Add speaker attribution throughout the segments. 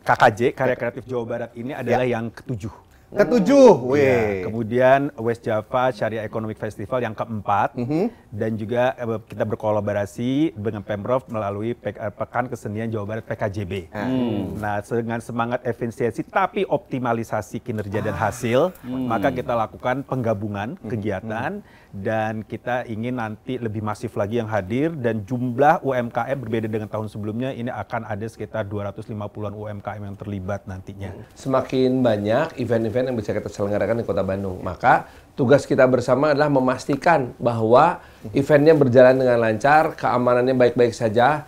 Speaker 1: KKJ, Karya Kreatif Jawa Barat ini adalah yang ketujuh.
Speaker 2: Ketujuh,
Speaker 1: Ya, kemudian West Java Syariah Economic Festival yang keempat, dan juga kita berkolaborasi dengan Pemprov melalui Pekan Kesenian Jawa Barat PKJB. Nah, dengan semangat efisiensi tapi optimalisasi kinerja dan hasil, maka kita lakukan penggabungan kegiatan dan kita ingin nanti lebih masif lagi yang hadir dan jumlah UMKM berbeda dengan tahun sebelumnya, ini akan ada sekitar 250-an UMKM yang terlibat nantinya.
Speaker 3: Semakin banyak event-event yang bisa kita selenggarakan di Kota Bandung, maka tugas kita bersama adalah memastikan bahwa eventnya berjalan dengan lancar, keamanannya baik-baik saja,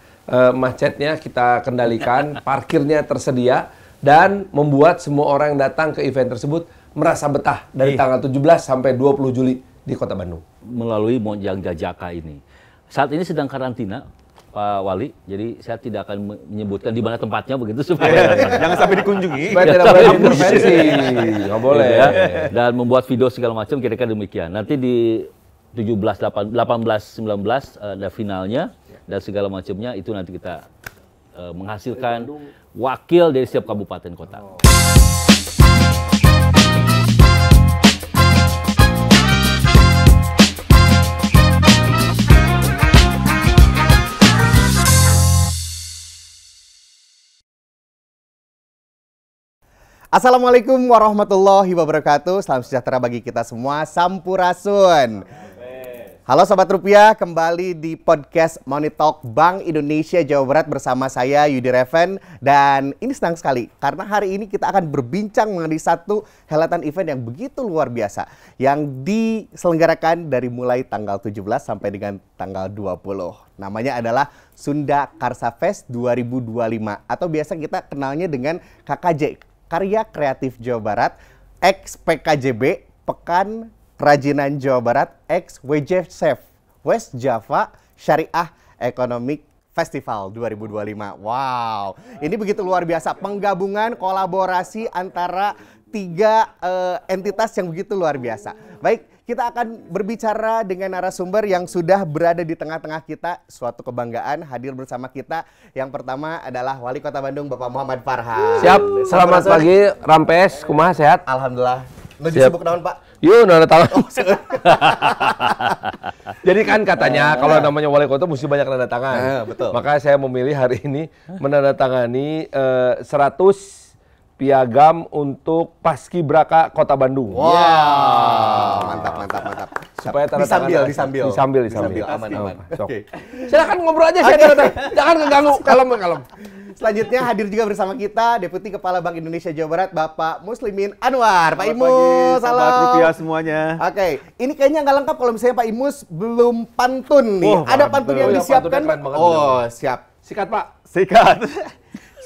Speaker 3: macetnya kita kendalikan, parkirnya tersedia, dan membuat semua orang yang datang ke event tersebut merasa betah dari tanggal 17 sampai 20 Juli di Kota Bandung.
Speaker 4: Melalui Monjang Jajaka ini. Saat ini sedang karantina, Pak Wali, jadi saya tidak akan menyebutkan di mana tempatnya begitu supaya
Speaker 1: Jangan sampai dikunjungi.
Speaker 3: Supaya tidak boleh intervensi, nggak boleh.
Speaker 4: Ya. Dan membuat video segala macam kira-kira demikian. Nanti di 17, 18, 19 ada finalnya dan segala macamnya itu nanti kita menghasilkan wakil dari setiap kabupaten kota.
Speaker 2: Assalamualaikum warahmatullahi wabarakatuh. Salam sejahtera bagi kita semua. Sampurasun. Halo Sobat Rupiah, kembali di podcast Money Talk Bank Indonesia Jawa Barat bersama saya Yudi Reven. Dan ini senang sekali karena hari ini kita akan berbincang mengenai satu helatan event yang begitu luar biasa yang diselenggarakan dari mulai tanggal 17 sampai dengan tanggal 20. Namanya adalah Sunda Karsa Fest 2025 atau biasa kita kenalnya dengan KKJ, Karya Kreatif Jawa Barat, ex PKJB, Pekan Kerajinan Jawa Barat, ex WJSF, West Java Syariah Economic Festival 2025. Wow, ini begitu luar biasa, penggabungan kolaborasi antara tiga entitas yang begitu luar biasa. Baik, kita akan berbicara dengan narasumber yang sudah berada di tengah-tengah kita. Suatu kebanggaan hadir bersama kita. Yang pertama adalah Wali Kota Bandung, Bapak Muhammad Farhan.
Speaker 3: Siap, selamat pagi Rampes, kumaha sehat?
Speaker 2: Alhamdulillah. Nuju
Speaker 3: Siap.
Speaker 2: sibuk naon, Pak?
Speaker 3: Yuk, nanda tangan. Jadi kan katanya kalau namanya wali kota mesti banyak tanda tangan.
Speaker 2: Betul.
Speaker 3: Maka saya memilih hari ini menandatangani 100 piagam untuk Paskibraka Kota Bandung.
Speaker 2: Wow, mantap.
Speaker 3: Supaya tanda
Speaker 2: Disambil.
Speaker 3: disambil.
Speaker 2: Aman.
Speaker 3: Oke. Silakan ngobrol aja, saya jangan keganggu. Kalem.
Speaker 2: Selanjutnya hadir juga bersama kita Deputi Kepala Bank Indonesia Jawa Barat, Bapak Muslimin Anwar. Pak Imus,
Speaker 1: Selamat pagi, Sobat Rupiah
Speaker 2: salam.
Speaker 1: semuanya.
Speaker 2: Oke, ini kayaknya nggak lengkap kalau misalnya Pak Imus belum pantun nih. Ada pantun yang
Speaker 3: Oh, ya,
Speaker 2: disiapkan,
Speaker 3: pantunnya
Speaker 2: Pak?
Speaker 3: keren banget,
Speaker 2: Oh, siap.
Speaker 3: Sikat, Pak.
Speaker 1: Sikat.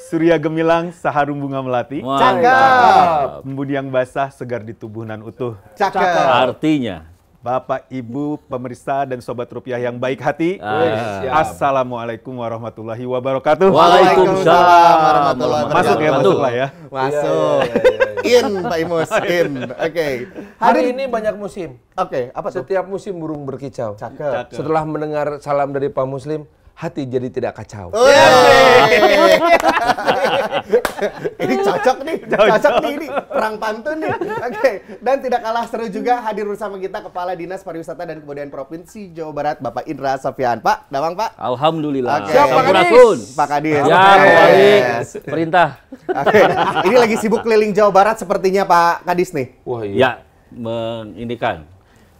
Speaker 1: Surya gemilang, saharum bunga melati.
Speaker 4: Wah,
Speaker 2: Cakep.
Speaker 1: Embun yang basah, segar di tubuh nan utuh.
Speaker 2: Cakep.
Speaker 4: artinya
Speaker 1: Bapak, Ibu, pemirsa, dan Sobat Rupiah yang baik hati. Assalamualaikum warahmatullahi wabarakatuh.
Speaker 4: Waalaikumsalam
Speaker 2: warahmatullahi wabarakatuh.
Speaker 1: Masuk ya, masuk lah ya.
Speaker 2: Masuk. In, Pak Imus, in. Oke.
Speaker 3: Hari ini banyak musim.
Speaker 2: Oke, apa tuh?
Speaker 3: Setiap musim burung berkicau.
Speaker 2: Cakep.
Speaker 3: Setelah mendengar salam dari Pak Muslim, hati jadi tidak kacau.
Speaker 2: Ini cocok nih ini perang pantun nih. Oke, dan tidak kalah seru juga hadir bersama kita Kepala Dinas Pariwisata dan Kebudayaan Provinsi Jawa Barat, Bapak Indra Sofyan. Pak, damang Pak.
Speaker 4: alhamdulillah.
Speaker 2: Oke. Siap, Pak
Speaker 4: Sampurasun.
Speaker 2: Pak Kadis.
Speaker 4: Ya,
Speaker 2: Oke.
Speaker 4: Pak Wali. Perintah.
Speaker 2: Oke, ini lagi sibuk keliling Jawa Barat sepertinya Pak Kadis nih.
Speaker 3: Wah, iya.
Speaker 4: Ya, mengindikan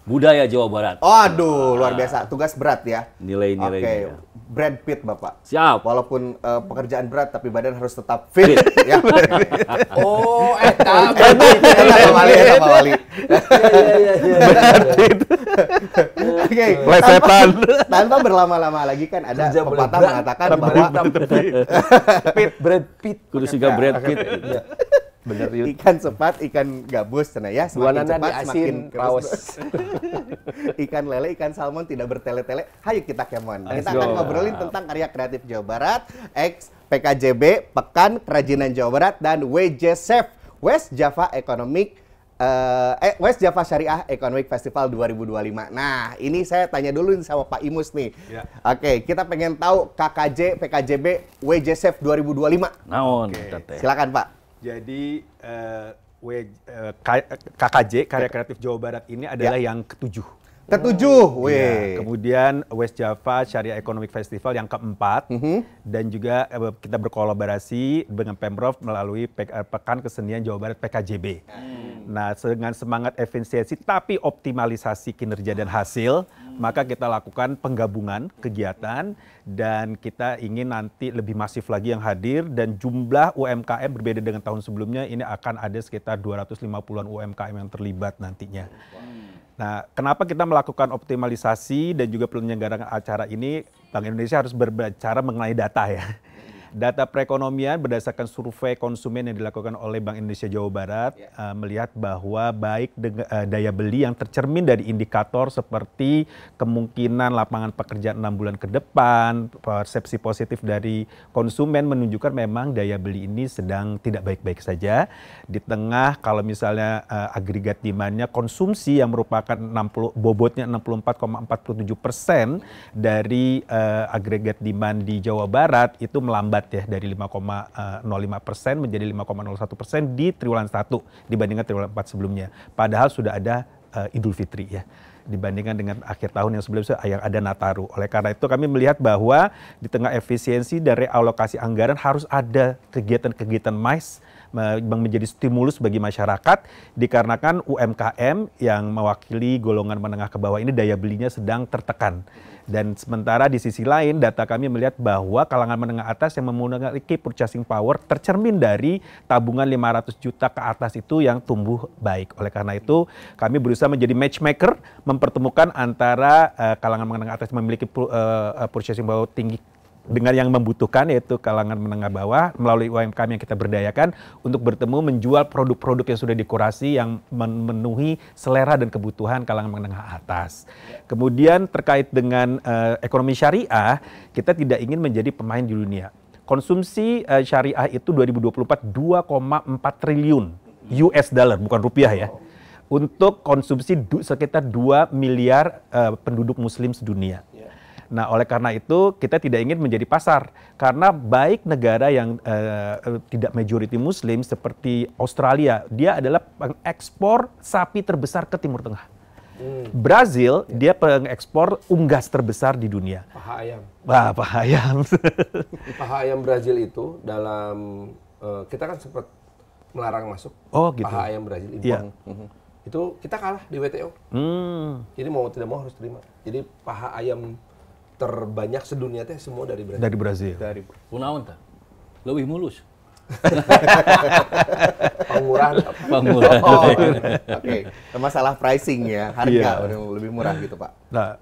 Speaker 4: budaya Jawa Barat.
Speaker 2: Aduh, luar biasa. Tugas berat ya.
Speaker 4: Nilai-nilainya.
Speaker 2: Oke, Brad Pitt Bapak.
Speaker 4: Siap.
Speaker 2: Walaupun pekerjaan berat tapi badan harus tetap fit. Ya.
Speaker 3: Oh,
Speaker 2: Eta Pak Wali. Oke, tanpa berlama-lama lagi kan ada
Speaker 3: Kerja boleh
Speaker 2: pepatah
Speaker 3: berat,
Speaker 2: mengatakan
Speaker 3: tapi
Speaker 2: bahwa
Speaker 3: Brad Pitt.
Speaker 4: Kudu siga Brad Pitt.
Speaker 3: Bener, Yud.
Speaker 2: ikan cepat, ikan gabus, nah ya, semakin
Speaker 3: Buanana
Speaker 2: cepat
Speaker 3: di asin,
Speaker 2: semakin
Speaker 3: raos.
Speaker 2: Ikan lele, ikan salmon tidak bertele-tele. Hayu kita kemon.
Speaker 3: Let's
Speaker 2: Kita akan
Speaker 3: go.
Speaker 2: ngobrolin tentang Karya Kreatif Jawa Barat, ex PKJB, Pekan Kerajinan Jawa Barat, dan WJSF, West Java Economic West Java Syariah Economic Festival 2025. Nah, ini saya tanya dulu nih sama Pak Imus nih.
Speaker 1: Ya.
Speaker 2: Oke, kita pengen tahu KKJ, PKJB, WJSF 2025.
Speaker 4: Naon,
Speaker 2: Silakan Pak.
Speaker 1: Jadi KKJ Karya Kreatif Jawa Barat ini adalah yang ketujuh.
Speaker 2: Ketujuh,
Speaker 1: Ya, kemudian West Java Syariah Economic Festival yang keempat, dan juga kita berkolaborasi dengan Pemprov melalui Pekan Kesenian Jawa Barat PKJB. Nah, dengan semangat efisiensi tapi optimalisasi kinerja dan hasil, maka kita lakukan penggabungan kegiatan dan kita ingin nanti lebih masif lagi yang hadir dan jumlah UMKM berbeda dengan tahun sebelumnya, ini akan ada sekitar 250-an UMKM yang terlibat nantinya. Nah, kenapa kita melakukan optimalisasi dan juga penyelenggaraan acara ini? Bank Indonesia harus berbicara mengenai data ya. Data perekonomian berdasarkan survei konsumen yang dilakukan oleh Bank Indonesia Jawa Barat melihat bahwa baik daya beli yang tercermin dari indikator seperti kemungkinan lapangan pekerjaan 6 bulan ke depan, persepsi positif dari konsumen menunjukkan memang daya beli ini sedang tidak baik-baik saja. Di tengah kalau misalnya agregat demand-nya konsumsi yang merupakan bobotnya 64,47% dari agregat demand di Jawa Barat itu melambat ya dari 5,05% menjadi 5,01% di triwulan 1 dibandingkan triwulan 4 sebelumnya. Padahal sudah ada Idul Fitri ya dibandingkan dengan akhir tahun yang sebelumnya yang ada Nataru. Oleh karena itu kami melihat bahwa di tengah efisiensi dan realokasi anggaran harus ada kegiatan-kegiatan MICE menjadi stimulus bagi masyarakat dikarenakan UMKM yang mewakili golongan menengah ke bawah ini daya belinya sedang tertekan. Dan sementara di sisi lain data kami melihat bahwa kalangan menengah atas yang memiliki purchasing power tercermin dari tabungan 500 juta ke atas itu yang tumbuh baik. Oleh karena itu kami berusaha menjadi matchmaker mempertemukan antara kalangan menengah atas yang memiliki purchasing power tinggi dengan yang membutuhkan yaitu kalangan menengah bawah melalui UMKM yang kita berdayakan untuk bertemu menjual produk-produk yang sudah dikurasi yang memenuhi selera dan kebutuhan kalangan menengah atas. Kemudian terkait dengan ekonomi syariah, kita tidak ingin menjadi pemain di dunia. Konsumsi syariah itu 2024 2,4 triliun US dollar, bukan rupiah ya. Untuk konsumsi sekitar 2 miliar penduduk muslim sedunia. Nah, oleh karena itu kita tidak ingin menjadi pasar karena baik negara yang tidak majority Muslim seperti Australia, dia adalah pengekspor sapi terbesar ke Timur Tengah. Brazil, dia pengekspor unggas terbesar di dunia.
Speaker 3: Paha ayam.
Speaker 1: Wah, paha ayam.
Speaker 3: Paha ayam Brazil itu dalam kita kan sempat melarang masuk.
Speaker 1: Oh, gitu.
Speaker 3: Paha ayam Brazil impor. Itu kita kalah di WTO. Jadi mau tidak mau harus terima. Jadi paha ayam terbanyak sedunia teh semua dari Brazil.
Speaker 1: Dari Brazil.
Speaker 4: Kunaon tah? Leuwih mulus.
Speaker 3: Pangmurahan.
Speaker 4: Pangmurahan.
Speaker 2: Oke. Masalah pricing ya, harga lebih murah gitu Pak.
Speaker 1: Nah,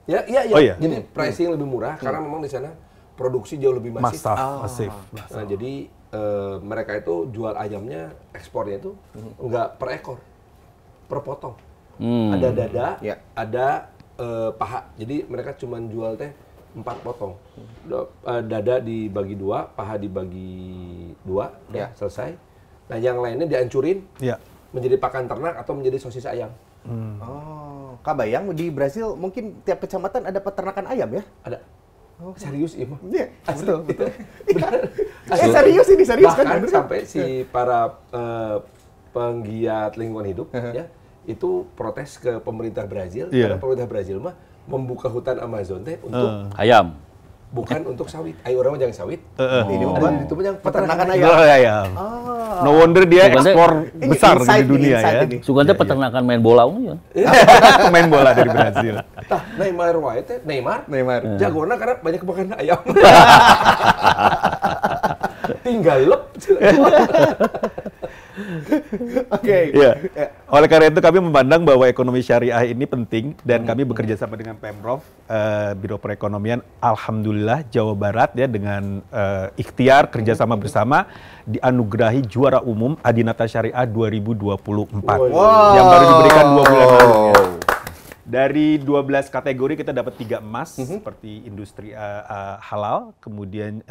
Speaker 3: Iya.
Speaker 1: Oh, iya.
Speaker 3: Jadi pricing lebih murah karena memang di sana produksi jauh lebih masif.
Speaker 1: masif.
Speaker 3: Nah, jadi mereka itu jual ayamnya, ekspornya itu enggak per ekor, per potong. Ada dada, ada paha. Jadi mereka cuma jual teh 4 potong. Dada dibagi 2, paha dibagi 2, selesai. Nah, yang lainnya dihancurin menjadi pakan ternak atau menjadi sosis ayam.
Speaker 2: Oh, kabayang di Brazil mungkin tiap kecamatan ada peternakan ayam ya?
Speaker 3: Ada. Serius Ima?
Speaker 2: Iya, betul. Serius ini, serius kan?
Speaker 3: Bahkan sampai si para penggiat lingkungan hidup ya itu protes ke pemerintah Brazil karena pemerintah Brazil mah membuka hutan Amazon teh untuk
Speaker 4: ayam,
Speaker 3: bukan untuk sawit. Ayo orang mah jangan sawit.
Speaker 2: Ini mah
Speaker 3: itu mah yang
Speaker 2: peternakan
Speaker 3: ayam.
Speaker 2: ayam.
Speaker 1: No wonder dia ekspor besar di dunia ya.
Speaker 4: Sugante peternakan main bola ungu ya.
Speaker 1: Pemain bola dari Brazil.
Speaker 3: Tah, Neymar wae teh, Neymar. Jagona karena banyak kemakan ayam. Tinggal lep.
Speaker 2: Oke.
Speaker 1: Oleh karena itu kami memandang bahwa ekonomi syariah ini penting dan kami bekerja sama dengan Pemprov, Biro Perekonomian, alhamdulillah Jawa Barat ya dengan ikhtiar kerjasama bersama dianugerahi juara umum Adinata Syariah 2024 yang baru diberikan 2 bulan lalu. Ya. Dari 12 kategori kita dapat 3 emas seperti industri halal, kemudian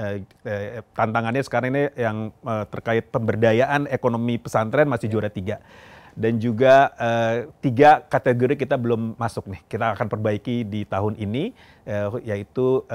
Speaker 1: tantangannya sekarang ini yang terkait pemberdayaan ekonomi pesantren masih juara 3. Dan juga 3 kategori kita belum masuk nih. Kita akan perbaiki di tahun ini, yaitu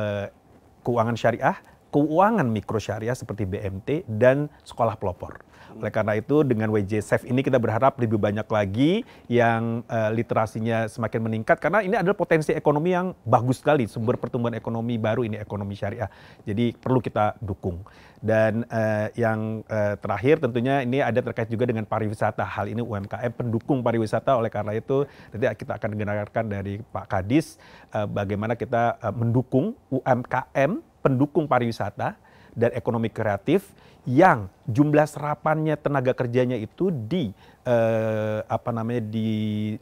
Speaker 1: keuangan syariah, keuangan mikro syariah seperti BMT, dan sekolah pelopor. Oleh karena itu dengan WJ Safe ini kita berharap lebih banyak lagi yang literasinya semakin meningkat, karena ini adalah potensi ekonomi yang bagus sekali, sumber pertumbuhan ekonomi baru ini ekonomi syariah. Jadi perlu kita dukung. Dan yang terakhir tentunya ini ada terkait juga dengan pariwisata. Hal ini UMKM pendukung pariwisata, oleh karena itu nanti kita akan dengarkan dari Pak Kadis bagaimana kita mendukung UMKM pendukung pariwisata dan ekonomi kreatif yang jumlah serapannya tenaga kerjanya itu di di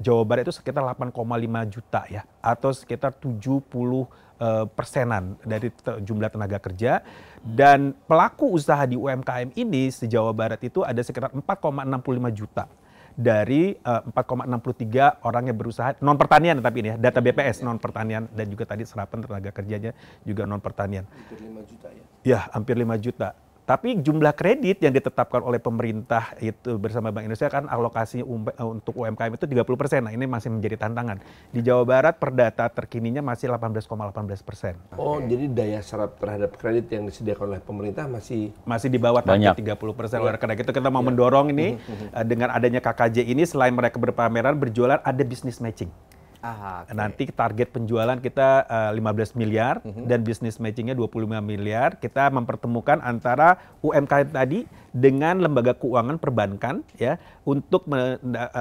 Speaker 1: Jawa Barat itu sekitar 8,5 juta ya, atau sekitar 70%-an dari jumlah tenaga kerja. Dan pelaku usaha di UMKM ini se-Jawa Barat itu ada sekitar 4,65 juta. Dari 4,63 orang yang berusaha non pertanian, tapi ini ya data BPS non pertanian, dan juga tadi serapan tenaga kerjanya juga non pertanian. Hampir 5 juta ya? Ya, hampir 5 juta. Tapi jumlah kredit yang ditetapkan oleh pemerintah itu bersama Bank Indonesia kan alokasi untuk UMKM itu 30%. Nah, ini masih menjadi tantangan. Di Jawa Barat per data terkininya masih 18,18%.
Speaker 3: Oh, jadi daya serap terhadap kredit yang disediakan oleh pemerintah masih
Speaker 1: di bawah target 30%. Oleh karena itu kita mau mendorong ini dengan adanya KKJ ini, selain mereka berpameran, berjualan, ada bisnis matching. Nanti target penjualan kita 15 miliar dan bisnis matchingnya 25 miliar. Kita mempertemukan antara UMKM tadi dengan lembaga keuangan perbankan ya untuk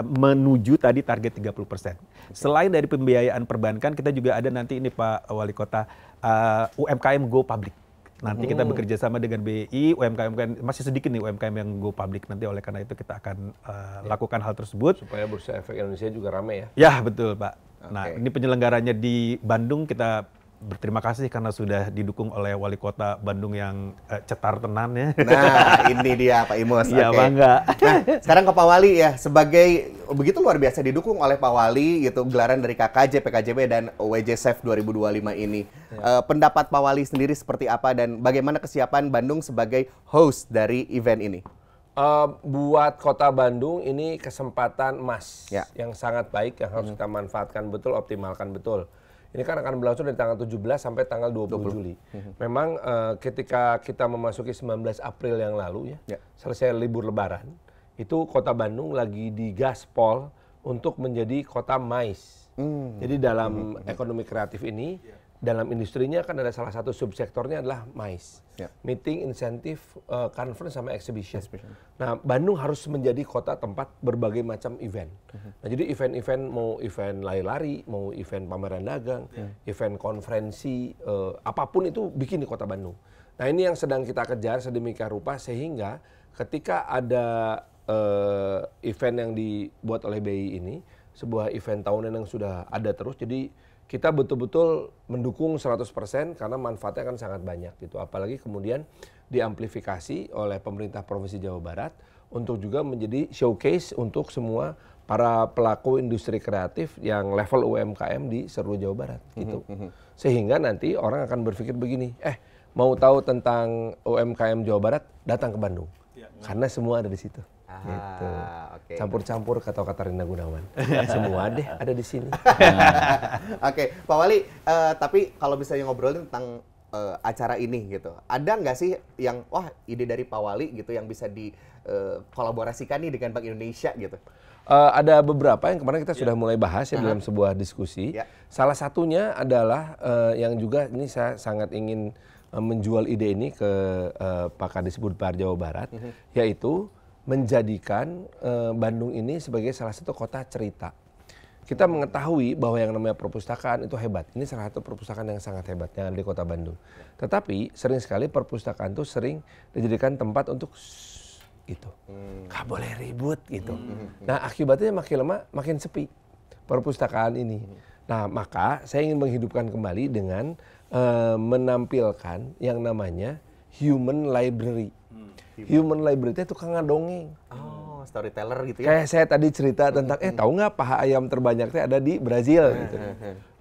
Speaker 1: menuju tadi target 30%. Selain dari pembiayaan perbankan, kita juga ada nanti ini Pak Wali Kota UMKM Go Public. Nanti kita bekerja sama dengan BI, UMKM masih sedikit nih UMKM yang go public nanti, oleh karena itu kita akan lakukan hal tersebut.
Speaker 3: Supaya Bursa Efek Indonesia juga ramai ya?
Speaker 1: Ya betul Pak. Nah ini penyelenggaranya di Bandung, kita berterima kasih karena sudah didukung oleh Wali Kota Bandung yang cetar tenan ya.
Speaker 2: Nah ini dia Pak Imus.
Speaker 1: Iya bangga.
Speaker 2: Nah sekarang ke Pak Wali ya, sebagai begitu luar biasa didukung oleh Pak Wali gitu, gelaran dari KKJ, PKJB, dan WJ Safe 2025 ini. Pendapat Pak Wali sendiri seperti apa dan bagaimana kesiapan Bandung sebagai host dari event ini?
Speaker 3: Buat Kota Bandung ini kesempatan emas yang sangat baik yang harus kita manfaatkan betul, optimalkan betul. Ini kan akan berlangsung dari tanggal 17 sampai tanggal 20 Juli. Memang ketika kita memasuki 19 April yang lalu ya, selesai libur Lebaran, itu Kota Bandung lagi digaspol untuk menjadi kota MICE. Jadi dalam ekonomi kreatif ini, dalam industrinya kan ada salah satu subsektornya adalah MICE. Meeting, Incentive, Conference, sama Exhibition. Nah, Bandung harus menjadi kota tempat berbagai macam event. Nah, jadi event-event, mau event lari-lari, mau event pameran dagang, event konferensi, apapun itu bikin di Kota Bandung. Nah, ini yang sedang kita kejar sedemikian rupa sehingga ketika ada event yang dibuat oleh BI ini, sebuah event tahunan yang sudah ada terus, jadi kita betul-betul mendukung 100% karena manfaatnya kan sangat banyak gitu. Apalagi kemudian diamplifikasi oleh pemerintah Provinsi Jawa Barat untuk juga menjadi showcase untuk semua para pelaku industri kreatif yang level UMKM di seluruh Jawa Barat gitu. Sehingga nanti orang akan berpikir begini, mau tahu tentang UMKM Jawa Barat, datang ke Bandung. Karena semua ada di situ. Gitu. Campur-campur kata-kata Rina Gunawan. Semua deh ada di sini.
Speaker 2: Pak Wali, tapi kalau misalnya ngobrolin tentang acara ini gitu, ada nggak sih yang ide dari Pak Wali gitu yang bisa dikolaborasikan nih dengan Bank Indonesia gitu?
Speaker 3: Ada beberapa yang kemarin kita sudah mulai bahas ya dalam sebuah diskusi. Salah satunya adalah yang juga ini saya sangat ingin menjual ide ini ke Pak Kadis Budpar Jawa Barat, yaitu menjadikan Bandung ini sebagai salah satu kota cerita. Kita mengetahui bahwa yang namanya perpustakaan itu hebat. Ini salah satu perpustakaan yang sangat hebat yang ada di Kota Bandung. Tetapi sering sekali perpustakaan itu sering dijadikan tempat untuk gitu. Gak boleh ribut gitu. Nah, akibatnya makin lama makin sepi perpustakaan ini. Nah, maka saya ingin menghidupkan kembali dengan menampilkan yang namanya Human Library. Human Library itu tukang ngadongeng.
Speaker 2: Oh, storyteller gitu ya.
Speaker 3: Kayak saya tadi cerita tentang tahu nggak paha ayam terbanyak teh ada di Brazil gitu.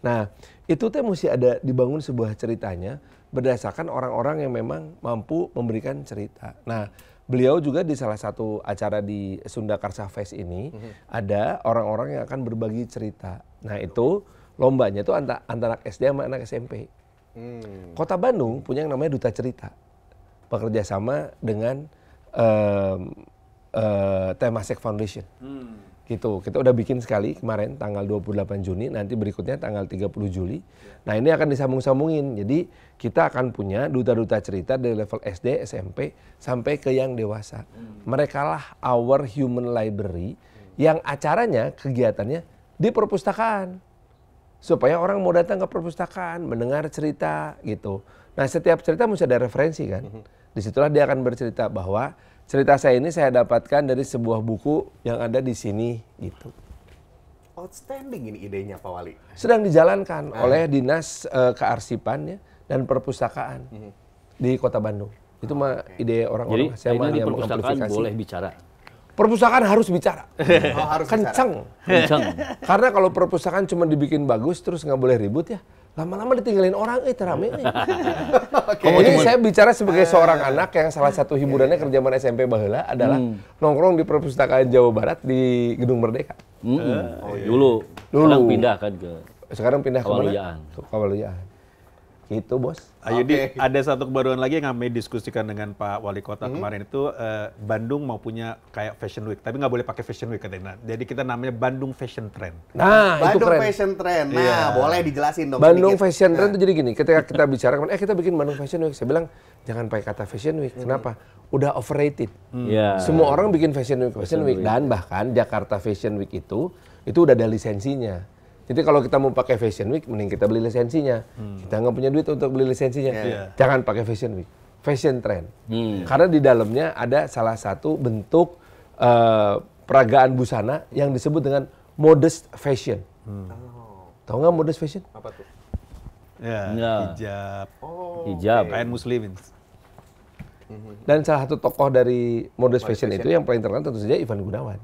Speaker 3: Nah, itu teh mesti ada dibangun sebuah ceritanya berdasarkan orang-orang yang memang mampu memberikan cerita. Nah, beliau juga di salah satu acara di Sunda Karsa Fest ini ada orang-orang yang akan berbagi cerita. Nah itu lombanya itu antara anak SD sama anak SMP. Kota Bandung punya yang namanya Duta Cerita, bekerja sama dengan Temasek Foundation. Gitu. Kita udah bikin sekali kemarin tanggal 28 Juni, nanti berikutnya tanggal 30 Juli. Nah, ini akan disambung-sambungin. Jadi, kita akan punya duta-duta cerita dari level SD, SMP sampai ke yang dewasa. Mereka lah our human library yang acaranya, kegiatannya di perpustakaan. Supaya orang mau datang ke perpustakaan, mendengar cerita gitu. Nah, setiap cerita mesti ada referensi kan. Disitulah dia akan bercerita bahwa cerita saya ini saya dapatkan dari sebuah buku yang ada di sini gitu.
Speaker 2: Outstanding ini idenya Pak Wali.
Speaker 3: Sedang dijalankan oleh Dinas Kearsipan ya, dan Perpustakaan di Kota Bandung. Itu mah ide orang-orang
Speaker 4: Jadi ini
Speaker 3: yang
Speaker 4: perpustakaan
Speaker 3: mengamplifikasi.
Speaker 4: boleh bicara.
Speaker 3: Perpustakaan harus bicara.
Speaker 2: Harus
Speaker 3: Kenceng.
Speaker 4: Kencang.
Speaker 3: Karena kalau perpustakaan cuma dibikin bagus terus nggak boleh ribut ya, lama-lama ditinggalin orang, terame nih. Ini saya bicara sebagai seorang anak yang salah satu hiburannya kerja zaman SMP baheula adalah nongkrong di perpustakaan Jawa Barat di Gedung Merdeka.
Speaker 4: Dulu. Sekarang pindah kan ke
Speaker 3: Sekarang pindah ke mana?
Speaker 4: Kewaliyaan.
Speaker 3: Ke Kewaliyaan. Gitu bos.
Speaker 1: Ayudi, ada satu kebaruan lagi yang kami diskusikan dengan Pak Wali Kota kemarin itu, Bandung mau punya kayak Fashion Week, tapi nggak boleh pakai Fashion Week katanya. Jadi kita namanya Bandung Fashion Trend.
Speaker 3: Nah, itu
Speaker 2: Bandung
Speaker 3: keren.
Speaker 2: Fashion Trend. Nah, boleh dijelasin dong
Speaker 3: Bandung
Speaker 2: sedikit.
Speaker 3: Fashion Trend itu jadi gini, ketika kita bicara, kita bikin Bandung Fashion Week, saya bilang jangan pakai kata Fashion Week. Kenapa? Udah overrated.
Speaker 4: Ya.
Speaker 3: Semua orang bikin Fashion Week, dan bahkan Jakarta Fashion Week itu udah ada lisensinya. Jadi kalau kita mau pakai Fashion Week, mending kita beli lisensinya. Kita nggak punya duit untuk beli lisensinya. Jangan pakai Fashion Week, Fashion Trend. Karena di dalamnya ada salah satu bentuk peragaan busana yang disebut dengan modest fashion. Tahu nggak modest fashion?
Speaker 2: Apa tuh?
Speaker 1: Ya,
Speaker 4: Ya.
Speaker 1: hijab,
Speaker 4: Hijab.
Speaker 1: pakaian muslimin.
Speaker 3: Dan salah satu tokoh dari modest fashion itu yang paling terkenal tentu saja Ivan Gunawan.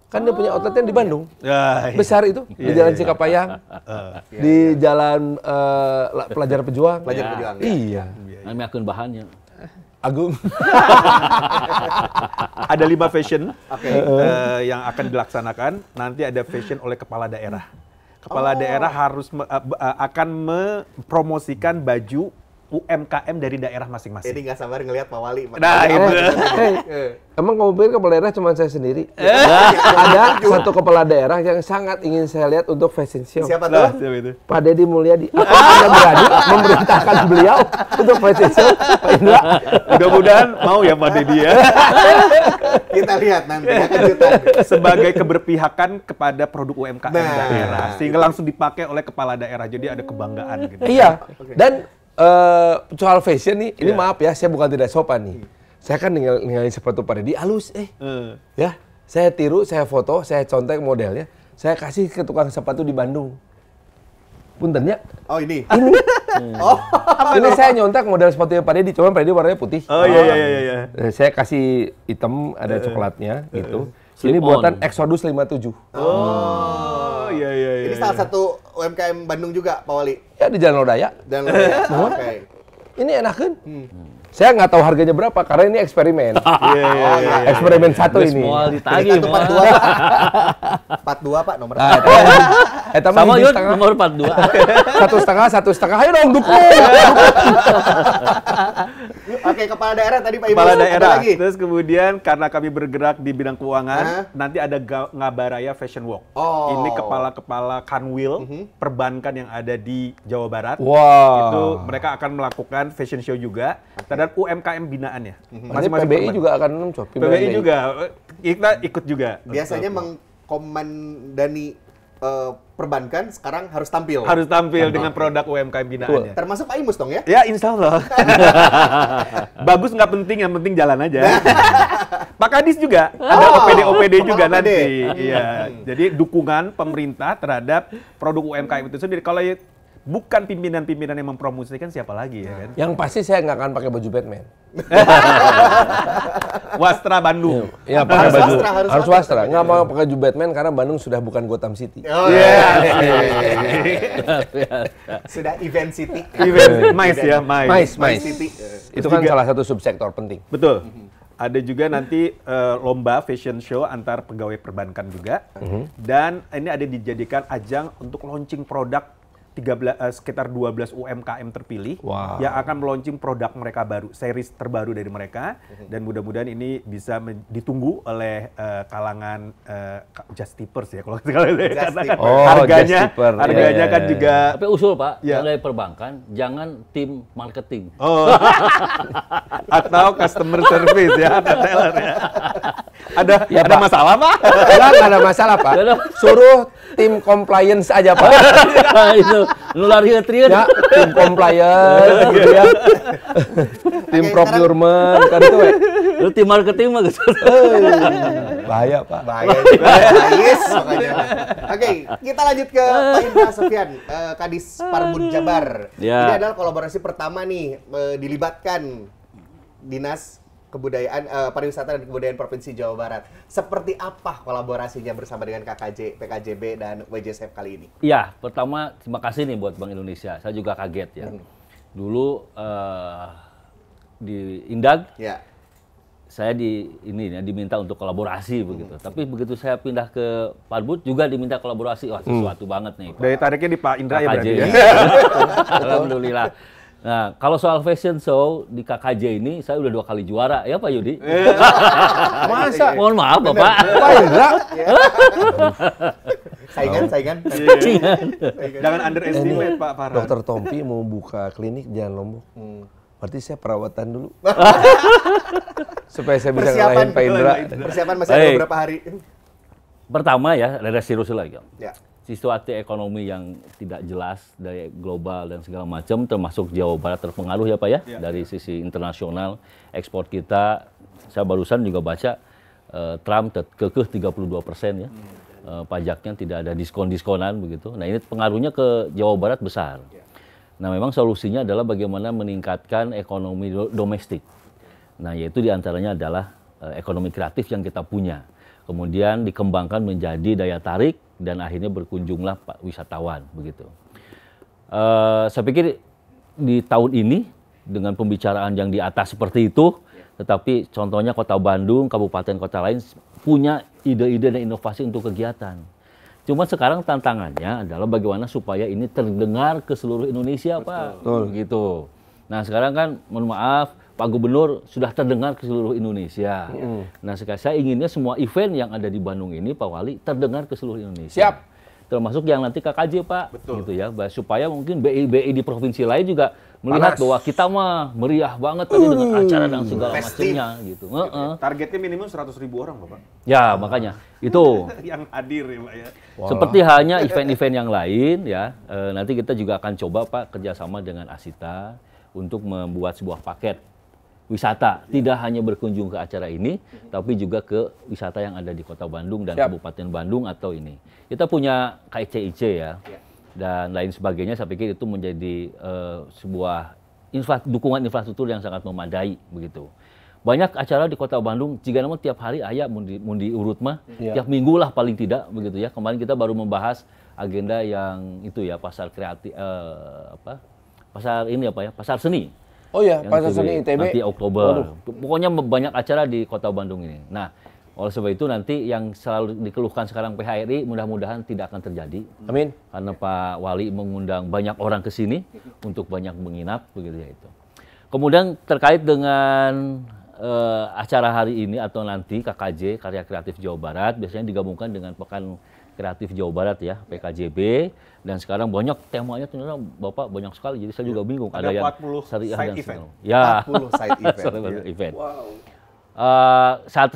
Speaker 3: Kan dia punya outletnya di Bandung.
Speaker 1: Ya,
Speaker 3: Besar itu, di Jalan Cikapayang, di Jalan Pelajar Pejuang.
Speaker 2: Pelajar Pejuang, ya.
Speaker 3: Iya.
Speaker 4: Namanya akun bahannya.
Speaker 3: Agung.
Speaker 1: Ada 5 fashion yang akan dilaksanakan. Nanti ada fashion oleh kepala daerah. Kepala daerah harus akan mempromosikan baju UMKM dari daerah masing-masing.
Speaker 2: Ini nggak sabar ngelihat Pak Wali.
Speaker 1: Nah, itu.
Speaker 3: Emang kamu pikir kepala daerah cuma saya sendiri? Ada satu kepala daerah yang sangat ingin saya lihat untuk fashion show.
Speaker 2: Siapa
Speaker 1: Nah,
Speaker 2: tuh?
Speaker 1: siapa itu?
Speaker 3: Pak Deddy Mulyadi. Apa Anda berani memerintahkan beliau untuk fashion show? Pak Indra?
Speaker 1: Mudah-mudahan mau ya Pak Deddy ya.
Speaker 2: Kita lihat nanti kejutan.
Speaker 1: Sebagai keberpihakan kepada produk UMKM
Speaker 2: Nah.
Speaker 1: daerah. Sehingga langsung dipakai oleh kepala daerah. Jadi ada kebanggaan gitu.
Speaker 3: Iya. Dan soal fashion nih, ini maaf ya, saya bukan tidak sopan nih. Saya kan ninggalin sepatu Pak Deddy, halus ya. Saya tiru, saya foto, saya contek modelnya, saya kasih ke tukang sepatu di Bandung. Punten ya.
Speaker 2: Oh ini.
Speaker 3: Ini saya nyontek model sepatunya Pak Deddy, cuman Pak Deddy warnanya putih.
Speaker 1: Oh iya.
Speaker 3: Saya kasih hitam, ada coklatnya gitu.
Speaker 4: Slip
Speaker 3: Ini buatan
Speaker 4: on.
Speaker 3: Exodus 57.
Speaker 1: Oh iya.
Speaker 2: Ini salah satu UMKM Bandung juga, Pak Wali.
Speaker 3: Ya di Jalan Lodaya.
Speaker 2: Dan oke.
Speaker 3: Ini enak kan? Saya nggak tahu harganya berapa karena ini eksperimen.
Speaker 1: Iya.
Speaker 3: Eksperimen satu
Speaker 4: Terus
Speaker 3: ini.
Speaker 4: mau ditagih.
Speaker 2: Itu 42, Pak. 42, Pak, nomor.
Speaker 3: Sama
Speaker 4: Sama Yud,
Speaker 3: setengah.
Speaker 4: nomor 42.
Speaker 3: Satu setengah. Ayo dong dukung.
Speaker 2: Oke, kepala daerah tadi Pak Ibu.
Speaker 1: Kepala
Speaker 2: Ada
Speaker 1: daerah.
Speaker 2: lagi.
Speaker 1: Terus kemudian karena kami bergerak di bidang keuangan, nanti ada Ngabaraya Fashion Walk.
Speaker 2: Oh.
Speaker 1: Ini kepala-kepala kanwil perbankan yang ada di Jawa Barat.
Speaker 3: Wow.
Speaker 1: Itu mereka akan melakukan fashion show juga. Dan UMKM binaannya.
Speaker 3: Nanti PBI juga akan nonton.
Speaker 1: PBI juga. Kita ikut juga.
Speaker 2: Biasanya mengkomandani perbankan sekarang harus tampil.
Speaker 1: Harus tampil dengan produk UMKM binaannya.
Speaker 2: Termasuk Pak Imus dong ya?
Speaker 1: Ya insya Allah. Bagus nggak penting, yang penting jalan aja. Pak Kadis juga, ada OPD juga
Speaker 2: OPD.
Speaker 1: nanti. Iya. Jadi dukungan pemerintah terhadap produk UMKM itu sendiri. Kalau bukan pimpinan-pimpinan yang mempromosikan, siapa lagi ya kan?
Speaker 3: Yang pasti saya nggak akan pakai baju Batman.
Speaker 1: Wastra Bandung.
Speaker 3: Ya pakai baju.
Speaker 2: wastra, harus
Speaker 3: Harus wastra. Nggak mau pakai baju Batman karena Bandung sudah bukan Gotham City.
Speaker 2: Oh,
Speaker 1: Iya.
Speaker 2: Sudah event city.
Speaker 1: Event Mais ya, Mais.
Speaker 3: Mais.
Speaker 2: City.
Speaker 3: Itu kan salah satu subsektor penting.
Speaker 1: Betul. Ada juga nanti lomba fashion show antar pegawai perbankan juga. Dan ini ada dijadikan ajang untuk launching produk sekitar 12 UMKM terpilih yang akan meluncing produk mereka baru, series terbaru dari mereka, dan mudah-mudahan ini bisa ditunggu oleh kalangan just tippers ya kalau karena kan harganya kan juga.
Speaker 4: Tapi usul Pak, dari perbankan jangan tim marketing.
Speaker 1: Atau customer service ya, retailer ya. Ada masalah Pak?
Speaker 3: Nggak ada masalah Pak. Suruh tim compliance aja Pak.
Speaker 4: Itu nular trian.
Speaker 3: Ya, tim compliance gitu ya. Tim procurement kan itu we.
Speaker 4: Lu tim marketing mah gitu.
Speaker 3: Bahaya Pak.
Speaker 2: Bahaya juga. Yes, makanya. Oke, kita lanjut ke Pak Indra Sofyan, Kadis Parbud Jabar.
Speaker 4: Ya.
Speaker 2: Ini adalah kolaborasi pertama nih dilibatkan Dinas Kebudayaan, Pariwisata dan Kebudayaan Provinsi Jawa Barat. Seperti apa kolaborasinya bersama dengan KKJ, PKJB dan WJSF kali ini?
Speaker 4: Iya, pertama terima kasih nih buat Bank Indonesia. Saya juga kaget ya. Dulu di Indag, saya diminta untuk kolaborasi begitu. Tapi begitu saya pindah ke Parbud juga diminta kolaborasi. Wah, sesuatu banget nih.
Speaker 1: Dari tariknya di Pak Indra ya berarti ya.
Speaker 4: Alhamdulillah. Nah, kalau soal fashion show di KKJ ini saya udah 2 kali juara ya Pak Yudi.
Speaker 3: Masa?
Speaker 4: Mohon maaf Bapak.
Speaker 3: Pak Indra.
Speaker 2: Saingan.
Speaker 1: Jangan underestimate Pak Farhan.
Speaker 3: Dokter Tompi mau buka klinik di Jalan Lombok. Berarti saya perawatan dulu. Supaya saya bisa ngalahin Pak Indra.
Speaker 2: Persiapan masih ada beberapa hari.
Speaker 4: Pertama ya, ada serius lagi.
Speaker 2: Ya.
Speaker 4: Situasi ekonomi yang tidak jelas dari global dan segala macam, termasuk Jawa Barat terpengaruh ya Pak ya, dari sisi internasional, ekspor kita. Saya barusan juga baca Trump kekeh 32% ya, pajaknya tidak ada diskon-diskonan begitu. Nah ini pengaruhnya ke Jawa Barat besar. Nah memang solusinya adalah bagaimana meningkatkan ekonomi domestik. Nah yaitu diantaranya adalah ekonomi kreatif yang kita punya. Kemudian dikembangkan menjadi daya tarik dan akhirnya berkunjunglah Pak wisatawan begitu. Saya pikir di tahun ini dengan pembicaraan yang di atas seperti itu, tetapi contohnya Kota Bandung, kabupaten kota lain punya ide-ide dan inovasi untuk kegiatan. Cuma sekarang tantangannya adalah bagaimana supaya ini terdengar ke seluruh Indonesia Pak, begitu. Nah sekarang kan mohon maaf Pak Gubernur sudah terdengar ke seluruh Indonesia. Nah, sekarang saya inginnya semua event yang ada di Bandung ini, Pak Wali, terdengar ke seluruh Indonesia.
Speaker 3: Siap.
Speaker 4: Termasuk yang nanti KKJ, Pak. Betul. Gitu ya, supaya mungkin BI-BI di provinsi lain juga melihat bahwa kita mah meriah banget tadi dengan acara dan segala macamnya gitu.
Speaker 1: Targetnya minimum 100.000 orang, Bapak.
Speaker 4: Ya, makanya itu.
Speaker 1: Yang hadir ya, Pak ya.
Speaker 4: Seperti halnya event-event yang lain ya, nanti kita juga akan coba Pak kerjasama dengan Asita untuk membuat sebuah paket wisata, tidak hanya berkunjung ke acara ini, tapi juga ke wisata yang ada di Kota Bandung dan Kabupaten Bandung atau ini. Kita punya KICIC ya, dan lain sebagainya. Saya pikir itu menjadi sebuah dukungan infrastruktur yang sangat memadai begitu. Banyak acara di Kota Bandung, jika namun tiap hari aya mun diurut mah, tiap minggu lah paling tidak begitu ya. Kemarin kita baru membahas agenda yang itu ya, pasar kreatif pasar ini apa ya, pasar seni.
Speaker 3: Oh ya, pasar seni ITB.
Speaker 4: Nanti Oktober. Pokoknya banyak acara di Kota Bandung ini. Nah, oleh sebab itu nanti yang selalu dikeluhkan sekarang PHRI mudah-mudahan tidak akan terjadi.
Speaker 3: Amin.
Speaker 4: Karena Pak Wali mengundang banyak orang ke sini untuk banyak menginap begitu ya itu. Kemudian terkait dengan acara hari ini atau nanti KKJ, Karya Kreatif Jawa Barat, biasanya digabungkan dengan Pekan Kreatif Jawa Barat ya, PKJB, dan sekarang banyak temanya ternyata Bapak banyak sekali, jadi saya juga bingung.
Speaker 1: Ada
Speaker 4: yang
Speaker 1: 40
Speaker 4: syariah
Speaker 1: side
Speaker 4: dan
Speaker 1: event.
Speaker 4: Ya.
Speaker 2: 40 side event.
Speaker 1: Wow.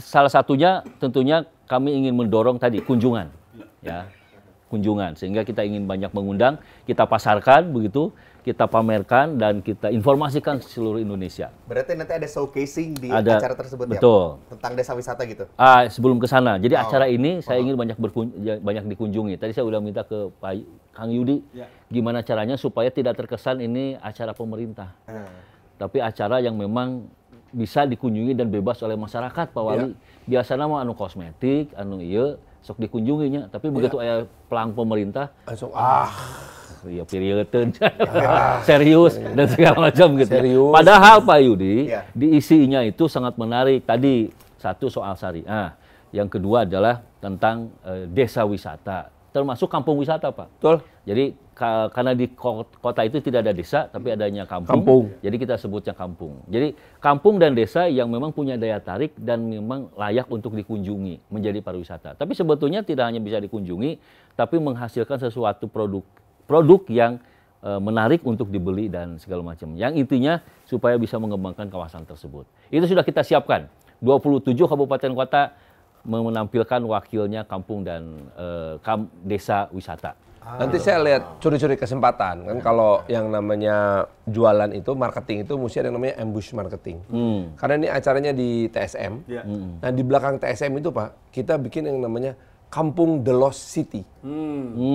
Speaker 4: Salah satunya tentunya kami ingin mendorong tadi kunjungan, ya, kunjungan, sehingga kita ingin banyak mengundang, kita pasarkan begitu, kita pamerkan dan kita informasikan seluruh Indonesia.
Speaker 2: Berarti nanti ada showcasing di
Speaker 4: Ada,
Speaker 2: acara tersebut
Speaker 4: betul.
Speaker 2: ya? Tentang desa wisata gitu?
Speaker 4: Sebelum ke sana, jadi acara ini saya ingin banyak dikunjungi. Tadi saya udah minta ke Pak Kang Yudi, gimana caranya supaya tidak terkesan ini acara pemerintah. Tapi acara yang memang bisa dikunjungi dan bebas oleh masyarakat, Pak Wali. Biasanya mah anu kosmetik, anu ieu sok dikunjunginya, tapi begitu aya pelang pemerintah,
Speaker 3: langsung
Speaker 4: ya periode serius dan segala macam gitu.
Speaker 3: Serius.
Speaker 4: Padahal Pak Yudi,
Speaker 2: Iya.
Speaker 4: di isinya itu sangat menarik. Tadi satu soal syariah, yang kedua adalah tentang desa wisata, termasuk kampung wisata, Pak.
Speaker 3: Betul.
Speaker 4: Jadi karena di kota itu tidak ada desa, tapi adanya kampung.
Speaker 3: Kampung.
Speaker 4: Jadi kita sebutnya kampung. Jadi kampung dan desa yang memang punya daya tarik dan memang layak untuk dikunjungi menjadi pariwisata. Tapi sebetulnya tidak hanya bisa dikunjungi, tapi menghasilkan sesuatu produk yang menarik untuk dibeli dan segala macam. Yang intinya supaya bisa mengembangkan kawasan tersebut. Itu sudah kita siapkan. 27 kabupaten kota menampilkan wakilnya kampung dan desa wisata.
Speaker 3: Nanti saya lihat curi-curi kesempatan kan, kalau yang namanya jualan itu marketing itu mesti ada yang namanya ambush marketing. Karena ini acaranya di TSM.
Speaker 1: Iya.
Speaker 3: Nah di belakang TSM itu Pak, kita bikin yang namanya Kampung The Lost City.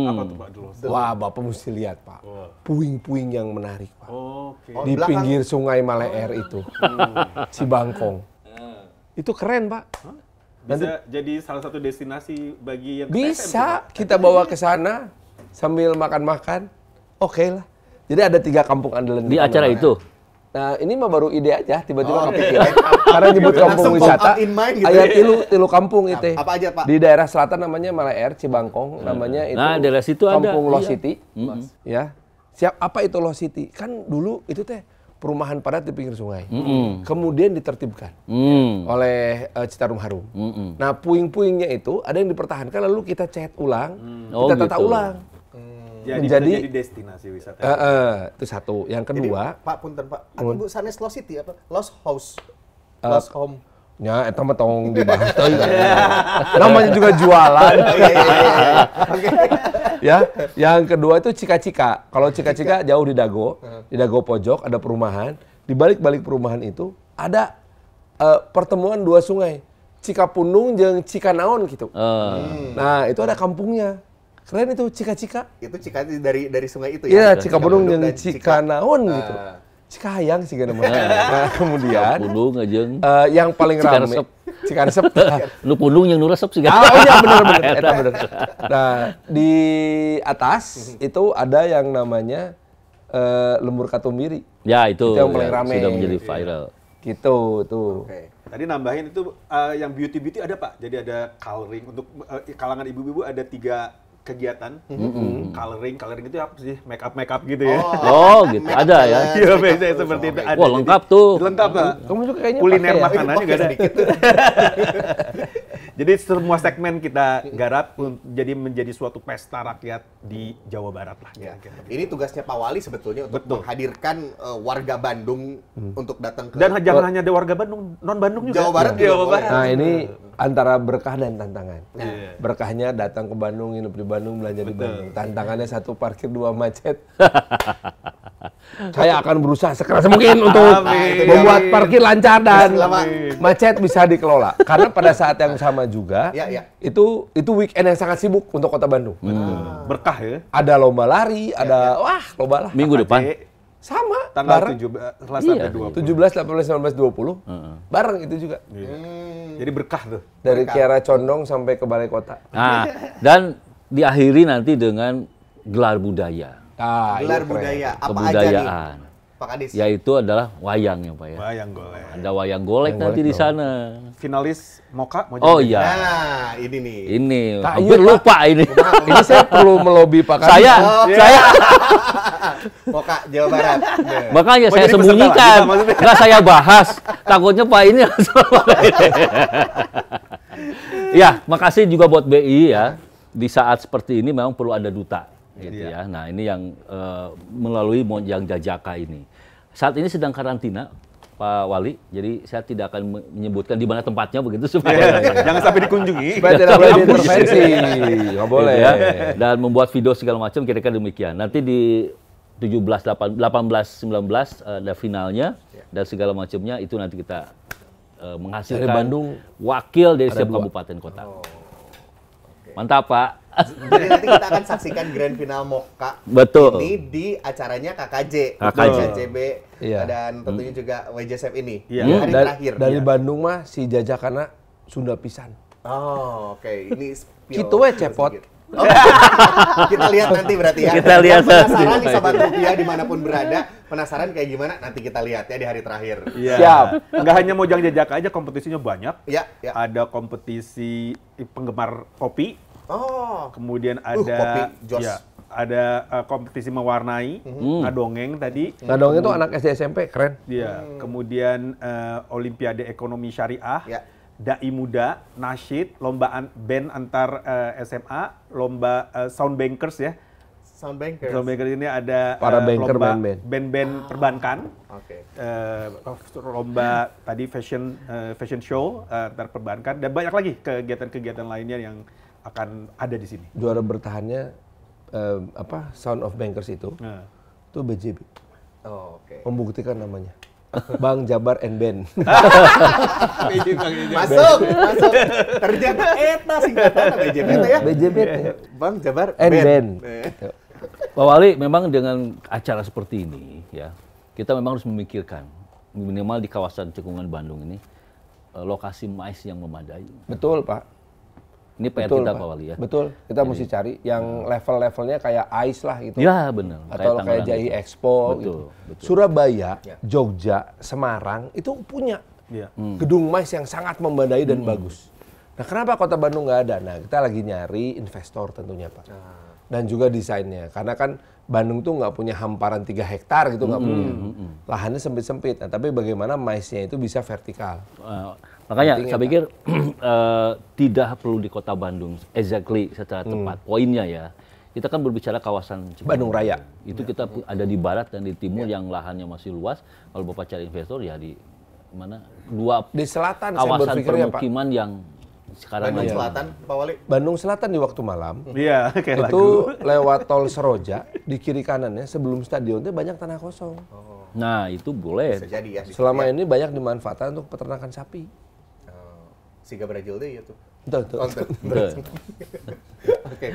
Speaker 1: Apa tuh Pak dulu?
Speaker 3: Wah Bapak mesti lihat Pak, puing-puing yang menarik Pak.
Speaker 1: Oke.
Speaker 3: Di
Speaker 2: belakang.
Speaker 3: pinggir Sungai Maleer itu, Cibangkong. Itu keren Pak.
Speaker 1: Bisa jadi salah satu destinasi bagi yang ke TSM tuh,
Speaker 3: Bisa
Speaker 1: Pak.
Speaker 3: kita bawa ke sana sambil makan-makan, oke lah. Jadi ada 3 kampung andalan
Speaker 4: Di acara itu.
Speaker 3: Nah ini mah baru ide aja, tiba-tiba kepikiran. Karena nyebut kampung
Speaker 2: Langsung
Speaker 3: wisata,
Speaker 2: pop up in mind gitu
Speaker 3: ayat
Speaker 2: ya.
Speaker 3: tilu kampung itu.
Speaker 2: Apa aja, Pak?
Speaker 3: Di daerah selatan namanya Maleer, Cibangkong, namanya itu.
Speaker 4: Nah, daerah situ ada,
Speaker 3: Kampung Lost
Speaker 4: iya.
Speaker 3: City. Ya. Siap, apa itu Lost City? Kan dulu itu teh perumahan padat di pinggir sungai. Kemudian ditertibkan oleh Citarum Harum. Nah, puing-puingnya itu ada yang dipertahankan lalu kita cat ulang,
Speaker 4: Oh,
Speaker 3: kita tata
Speaker 4: gitu.
Speaker 3: ulang.
Speaker 1: Jadi destinasi wisata.
Speaker 3: Itu satu. Yang kedua,
Speaker 2: Pak punten Pak, atuh Bu sanes Lost City apa? Lost House. Lost Home.
Speaker 3: ya eta mah tong dibahas teuing. Namanya juga jualan. Ya, yang kedua itu Cika-Cika. Kalau Cika-Cika jauh di Dago pojok ada perumahan. Di balik-balik perumahan itu ada pertemuan 2 sungai, Cikapundung jeung Cikanaon gitu. Nah, itu ada kampungnya. Keren itu Cika-Cika.
Speaker 2: Itu Cikati dari sungai itu
Speaker 3: Iya,
Speaker 2: ya.
Speaker 3: Cikapundung jeung
Speaker 2: dan
Speaker 3: Cikanaon gitu. Cikahayang sih kan namanya. Nah, kemudian
Speaker 4: Pundung ngajeng.
Speaker 3: yang paling rame
Speaker 4: Cikaresep.
Speaker 3: Cikaresep.
Speaker 4: Nu pundung yang nu resep sih kan.
Speaker 3: Oh iya benar-benar, eta bener. Nah, di atas itu ada yang namanya Lembur Katumbiri.
Speaker 4: Ya itu
Speaker 3: Itu yang paling
Speaker 4: ya,
Speaker 3: rame.
Speaker 4: sudah menjadi viral.
Speaker 3: Gitu tuh.
Speaker 2: Oke.
Speaker 1: Tadi nambahin itu yang beauty ada Pak. Jadi ada coloring untuk kalangan ibu-ibu ada 3 kegiatan. Coloring itu apa sih? Make up gitu ya.
Speaker 4: Oh gitu, ada ya.
Speaker 1: Iya biasanya seperti itu. Ada.
Speaker 4: Wah lengkap tuh.
Speaker 1: Lengkap Pak.
Speaker 3: Kamu juga kayaknya
Speaker 1: Kuliner
Speaker 3: pakai ya?
Speaker 1: makanannya juga ada. Jadi semua segmen kita garap jadi menjadi suatu pesta rakyat di Jawa Barat lah.
Speaker 2: Ya.
Speaker 1: kira-kira.
Speaker 2: Ini tugasnya Pak Wali sebetulnya untuk
Speaker 1: Betul.
Speaker 2: menghadirkan warga Bandung untuk datang ke
Speaker 1: Dan jangan hanya ada warga Bandung, non Bandung juga.
Speaker 2: Jawa Barat juga
Speaker 1: Jawa
Speaker 2: boleh.
Speaker 1: Barat.
Speaker 3: Nah, ini antara berkah dan tantangan.
Speaker 1: Iya.
Speaker 3: Berkahnya datang ke Bandung, nginep di Bandung, belanja di Bandung. Tantangannya 1 parkir 2 macet. Saya akan berusaha sekeras mungkin untuk
Speaker 1: Amin.
Speaker 3: membuat parkir lancar dan
Speaker 2: Amin.
Speaker 3: macet bisa dikelola. Karena pada saat yang sama juga,
Speaker 2: Ya, ya.
Speaker 3: itu weekend yang sangat sibuk untuk kota Bandung.
Speaker 1: Berkah ya.
Speaker 3: Ada lomba lari, ada wah lomba lah.
Speaker 4: Minggu depan.
Speaker 3: Sama,
Speaker 1: Tanggal
Speaker 3: bareng.
Speaker 1: 17 sampai 20.
Speaker 3: 17, 18, 19, 20. Bareng itu juga.
Speaker 1: Jadi berkah tuh.
Speaker 3: Dari Kiara Condong sampai ke Balai Kota.
Speaker 4: Nah, dan diakhiri nanti dengan gelar budaya,
Speaker 3: Ah,
Speaker 2: Gelar
Speaker 3: iya, keren.
Speaker 2: budaya apa aja nih?
Speaker 4: kebudayaan.
Speaker 2: Pak Kadis.
Speaker 4: Yaitu adalah wayang ya Pak ya.
Speaker 1: Bayang golek.
Speaker 4: Ada wayang golek
Speaker 3: Wayang
Speaker 4: nanti
Speaker 3: golek
Speaker 4: di
Speaker 3: dong.
Speaker 4: sana.
Speaker 1: Finalis Moka mau
Speaker 4: Oh
Speaker 1: jadi.
Speaker 4: iya,
Speaker 2: Nah, ini nih.
Speaker 4: ini
Speaker 3: Tak
Speaker 4: hampir
Speaker 3: iya, Pak.
Speaker 4: lupa ini.
Speaker 3: Ini saya perlu melobi Pak Kadis.
Speaker 4: saya
Speaker 2: Moka Jawa Barat. Nah.
Speaker 4: makanya
Speaker 1: Oh,
Speaker 4: saya
Speaker 1: jadi peserta
Speaker 4: sembunyikan,
Speaker 1: lah, maksudnya.
Speaker 4: nggak saya bahas. Takutnya Pak ini langsung. Ya, makasih juga buat BI ya. Di saat seperti ini memang perlu ada duta, gitu ya. Nah ini yang melalui Monjang Jajaka ini. Saat ini sedang karantina, Pak Wali. Jadi saya tidak akan menyebutkan di mana tempatnya begitu supaya
Speaker 1: Jangan sampai dikunjungi.
Speaker 3: Supaya tidak boleh diintervensi. Nggak boleh.
Speaker 4: gitu ya. Dan membuat video segala macam kira-kira demikian. Nanti di 17, 18, 19 ada finalnya dan segala macamnya itu nanti kita menghasilkan
Speaker 3: Dari Bandung
Speaker 4: wakil dari
Speaker 3: ada
Speaker 4: setiap
Speaker 3: 2.
Speaker 4: kabupaten kota. Mantap Pak.
Speaker 2: Jadi nanti kita akan saksikan grand final Moka
Speaker 4: Betul.
Speaker 2: ini di acaranya KKJ,
Speaker 4: KKJ.
Speaker 2: KJB,
Speaker 3: Iya.
Speaker 2: dan tentunya juga WJSF ini.
Speaker 1: Iya.
Speaker 2: Di hari terakhir.
Speaker 3: Dari
Speaker 2: Iya.
Speaker 3: Bandung mah si Jajakana Sunda pisan.
Speaker 2: Oh, oke. Ini spill
Speaker 3: Kitu we cepot.
Speaker 2: sedikit. Kita lihat nanti berarti ya.
Speaker 4: Kita lihat
Speaker 2: Yang penasaran
Speaker 4: nanti.
Speaker 2: nih Sobat Rupiah dimanapun berada, penasaran kayak gimana? Nanti kita lihat ya di hari terakhir.
Speaker 1: Iya.
Speaker 3: Siap.
Speaker 1: Nggak hanya Mojang Jajak aja, kompetisinya banyak.
Speaker 2: Ya, ya.
Speaker 1: Ada kompetisi penggemar kopi,
Speaker 2: Oh,
Speaker 1: kemudian
Speaker 2: kopi,
Speaker 1: ada
Speaker 2: jos.
Speaker 1: ada kompetisi mewarnai, ngadongeng tadi.
Speaker 3: Nah dong itu anak SD SMP keren.
Speaker 1: Iya, kemudian Olimpiade Ekonomi Syariah,
Speaker 2: Ya.
Speaker 1: Dai Muda, Nasyid, lombaan band antar SMA, lomba Sound Bankers ya.
Speaker 2: Sound Bankers.
Speaker 1: Sound Bankers ini ada
Speaker 3: Para banker,
Speaker 1: lomba
Speaker 3: band-band.
Speaker 1: band-band perbankan.
Speaker 2: Oke.
Speaker 1: Lomba tadi fashion show antar perbankan dan banyak lagi kegiatan-kegiatan lainnya yang akan ada di sini.
Speaker 3: Juara bertahannya Sound of Bankers itu
Speaker 1: Nah,
Speaker 3: BJB.
Speaker 2: Oh, oke.
Speaker 3: Membuktikan namanya. Bang Jabar and Band.
Speaker 2: Masuk. Ternyata eta singkatan BJB ya.
Speaker 3: BJB.
Speaker 2: Bang Jabar
Speaker 3: And Band.
Speaker 4: Pak Wali, memang dengan acara seperti ini, ya, kita memang harus memikirkan minimal di kawasan Cekungan Bandung ini lokasi mais yang memadai.
Speaker 3: Betul, Pak.
Speaker 4: Ini PR
Speaker 3: Betul,
Speaker 4: kita,
Speaker 3: Pak.
Speaker 4: Pak Wali ya.
Speaker 3: Betul. Kita mesti cari yang level-levelnya kayak ICE lah gitu.
Speaker 4: Ya benar.
Speaker 3: Atau kayak
Speaker 4: Tangerang
Speaker 3: JI
Speaker 4: itu.
Speaker 3: Expo
Speaker 4: Betul,
Speaker 3: gitu.
Speaker 4: betul.
Speaker 3: Surabaya, Jogja, Semarang itu punya
Speaker 1: iya.
Speaker 3: gedung mais yang sangat memadai dan bagus. Nah, kenapa Kota Bandung nggak ada? Nah, kita lagi nyari investor tentunya, Pak. Dan juga desainnya. Karena kan Bandung tuh nggak punya hamparan 3 hektar gitu, nggak punya. Lahannya sempit-sempit. Nah, tapi bagaimana maisnya itu bisa vertikal?
Speaker 4: Makanya
Speaker 3: Pentingnya,
Speaker 4: saya pikir tidak perlu di Kota Bandung exactly secara tepat. Poinnya ya, kita kan berbicara kawasan Cirebon.
Speaker 3: Bandung Raya.
Speaker 4: Itu kita ada di barat dan di timur yang lahannya masih luas. Kalau Bapak cari investor ya di mana? Dua
Speaker 3: Di selatan saya
Speaker 4: kawasan
Speaker 3: berpikir ya, Pak.
Speaker 4: permukiman yang sekarang
Speaker 2: Bandung
Speaker 4: lagi-
Speaker 2: Selatan, Pak Wali.
Speaker 3: Bandung Selatan di waktu malam,
Speaker 1: Iya, kayak
Speaker 3: itu
Speaker 1: lagu.
Speaker 3: lewat tol Seroja, di kiri kanannya sebelum stadion itu banyak tanah kosong.
Speaker 4: Nah, itu boleh.
Speaker 2: Bisa jadi ya.
Speaker 3: Selama ini banyak dimanfaatkan untuk peternakan sapi.
Speaker 2: Siga Brazil deh itu.
Speaker 3: Betul.
Speaker 4: Betul.
Speaker 2: Oke.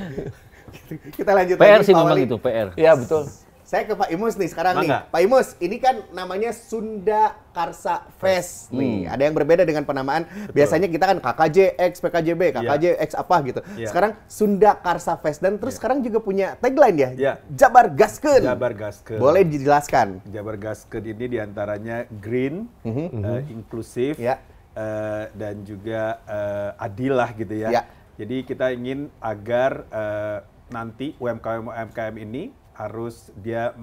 Speaker 2: Kita lanjut
Speaker 4: PR
Speaker 2: lagi
Speaker 4: sih
Speaker 2: Pak
Speaker 4: memang
Speaker 2: Wali.
Speaker 4: itu PR.
Speaker 3: Iya, betul.
Speaker 2: Saya ke Pak Imus nih sekarang nih.
Speaker 1: Mangga.
Speaker 2: Pak Imus, ini kan namanya Sunda Karsa Fest nih. Ada yang berbeda dengan penamaan. Biasanya kita kan KKJ X PKJB, KKJ X apa gitu.
Speaker 1: Iya.
Speaker 2: Sekarang Sunda Karsa Fest dan terus sekarang juga punya tagline ya.
Speaker 1: Iya.
Speaker 2: Jabar Gaskeun.
Speaker 1: Jabar Gaskeun.
Speaker 2: Boleh dijelaskan?
Speaker 1: Jabar Gaskeun ini diantaranya green, inklusif,
Speaker 2: Ya.
Speaker 1: dan juga adil lah gitu ya.
Speaker 2: Ya.
Speaker 1: Jadi kita ingin agar nanti UMKM ini harus dia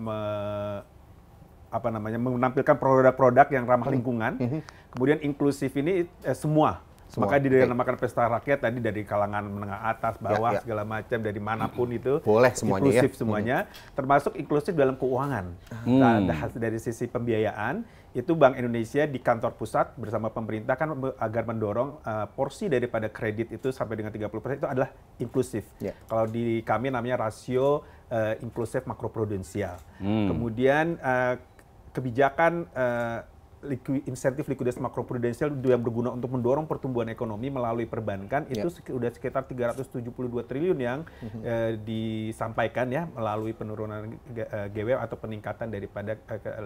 Speaker 1: menampilkan produk-produk yang ramah lingkungan. Kemudian inklusif ini semua. Maka dinamakan pesta rakyat tadi dari kalangan menengah atas, bawah,
Speaker 2: Ya.
Speaker 1: segala macam dari manapun itu.
Speaker 2: Boleh semuanya ya.
Speaker 1: Inklusif semuanya, termasuk inklusif dalam keuangan. Nah, dari sisi pembiayaan, itu Bank Indonesia di kantor pusat bersama pemerintah kan agar mendorong porsi daripada kredit itu sampai dengan 30% itu adalah inklusif.
Speaker 2: Ya.
Speaker 1: Kalau di kami namanya rasio inklusif makroprudensial. Kemudian kebijakan insentif likuiditas makroprudensial yang berguna untuk mendorong pertumbuhan ekonomi melalui perbankan itu sudah sekitar 372 triliun yang disampaikan ya melalui penurunan GW atau peningkatan daripada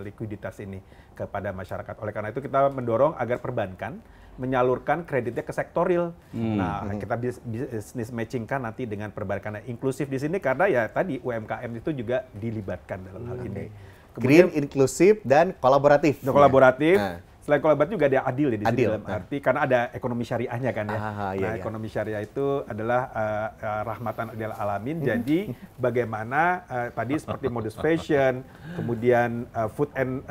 Speaker 1: likuiditas ini kepada masyarakat. Oleh karena itu kita mendorong agar perbankan menyalurkan kreditnya ke sektor real. Nah, kita bisnis matchingkan nanti dengan perbankan inklusif di sini karena ya tadi UMKM itu juga dilibatkan dalam hal ini.
Speaker 2: Green, inklusif dan kolaboratif.
Speaker 1: Kolaboratif.
Speaker 2: Nah.
Speaker 1: Selain kolaboratif juga ada adil ya di sini
Speaker 2: Adil.
Speaker 1: dalam arti karena ada ekonomi syariahnya kan ya.
Speaker 2: Iya.
Speaker 1: Ekonomi syariah itu adalah rahmatan lil alamin. Jadi bagaimana tadi seperti modus fashion, kemudian food and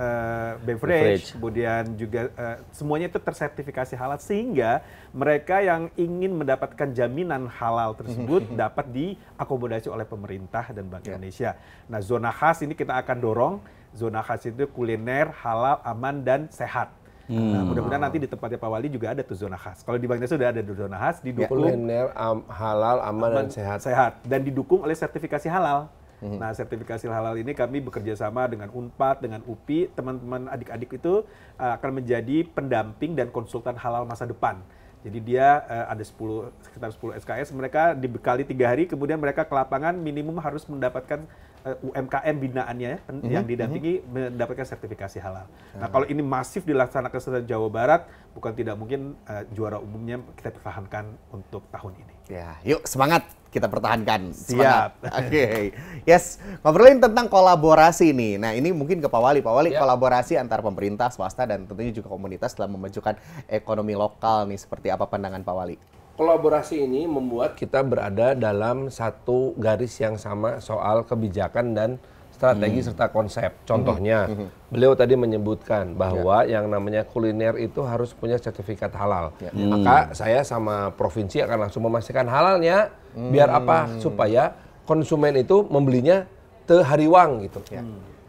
Speaker 1: beverage, kemudian juga semuanya itu tersertifikasi halal sehingga mereka yang ingin mendapatkan jaminan halal tersebut dapat diakomodasi oleh pemerintah dan Bank Indonesia. Nah, zona khas ini kita akan dorong. Zona khas itu kuliner, halal, aman, dan sehat. Nah, mudah-mudahan nanti di tempatnya Pak Wali juga ada tuh zona khas. Kalau di Bank Indonesia sudah ada zona khas, didukung
Speaker 3: Kuliner halal, aman, dan sehat.
Speaker 1: dan didukung oleh sertifikasi halal. Nah, sertifikasi halal ini kami bekerja sama dengan Unpad, dengan UPI, teman-teman adik-adik itu akan menjadi pendamping dan konsultan halal masa depan. Jadi dia ada sekitar 10 SKS, mereka dibekali 3 hari, kemudian mereka ke lapangan minimum harus mendapatkan UMKM binaannya yang didampingi mendapatkan sertifikasi halal. Nah, kalau ini masif dilaksanakan seluruh Jawa Barat, bukan tidak mungkin juara umumnya kita pertahankan untuk tahun ini.
Speaker 2: Ya, yuk semangat kita pertahankan.
Speaker 1: Siap.
Speaker 2: Oke. Yes, ngobrolin tentang kolaborasi nih. Nah, ini mungkin ke Pak Wali. Pak Wali, kolaborasi antar pemerintah, swasta, dan tentunya juga komunitas dalam memajukan ekonomi lokal nih. Seperti apa pandangan Pak Wali?
Speaker 3: Kolaborasi ini membuat kita berada dalam satu garis yang sama soal kebijakan dan strategi serta konsep. Contohnya, beliau tadi menyebutkan bahwa yang namanya kuliner itu harus punya sertifikat halal. Maka saya sama provinsi akan langsung memastikan halalnya. Biar apa? Supaya konsumen itu membelinya hariwang gitu.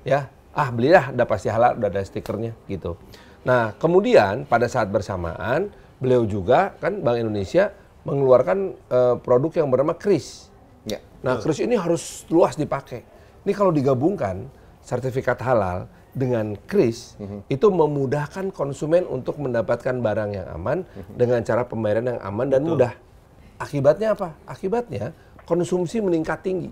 Speaker 3: Ya, belilah udah pasti halal, udah ada stikernya gitu. Nah, kemudian pada saat bersamaan beliau juga kan Bank Indonesia mengeluarkan produk yang bernama KRIS. Nah, KRIS ini harus luas dipakai. Ini kalau digabungkan sertifikat halal dengan KRIS itu memudahkan konsumen untuk mendapatkan barang yang aman dengan cara pembayaran yang aman dan mudah. Akibatnya apa? Akibatnya konsumsi meningkat tinggi.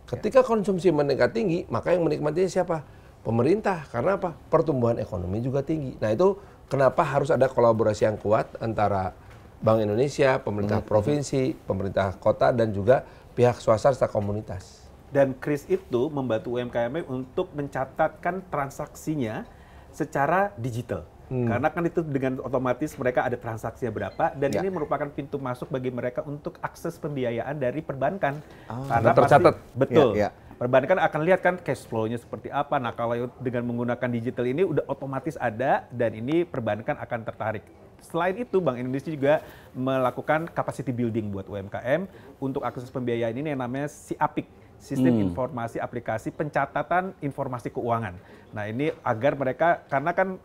Speaker 3: Ketika konsumsi meningkat tinggi, maka yang menikmatinya siapa? Pemerintah. Karena apa? Pertumbuhan ekonomi juga tinggi. Nah, itu kenapa harus ada kolaborasi yang kuat antara Bank Indonesia, pemerintah provinsi, pemerintah kota, dan juga pihak swasta serta komunitas.
Speaker 1: Dan KRIS itu membantu UMKM untuk mencatatkan transaksinya secara digital. Karena kan itu dengan otomatis mereka ada transaksinya berapa, dan ini merupakan pintu masuk bagi mereka untuk akses pembiayaan dari perbankan. Karena
Speaker 3: tercatat.
Speaker 1: Betul. Perbankan akan lihat kan cash flow-nya seperti apa. Nah, kalau dengan menggunakan digital ini udah otomatis ada, dan ini perbankan akan tertarik. Selain itu, Bank Indonesia juga melakukan capacity building buat UMKM untuk akses pembiayaan ini yang namanya SIAPIK. Sistem informasi aplikasi pencatatan informasi keuangan. Nah, ini agar mereka, karena kan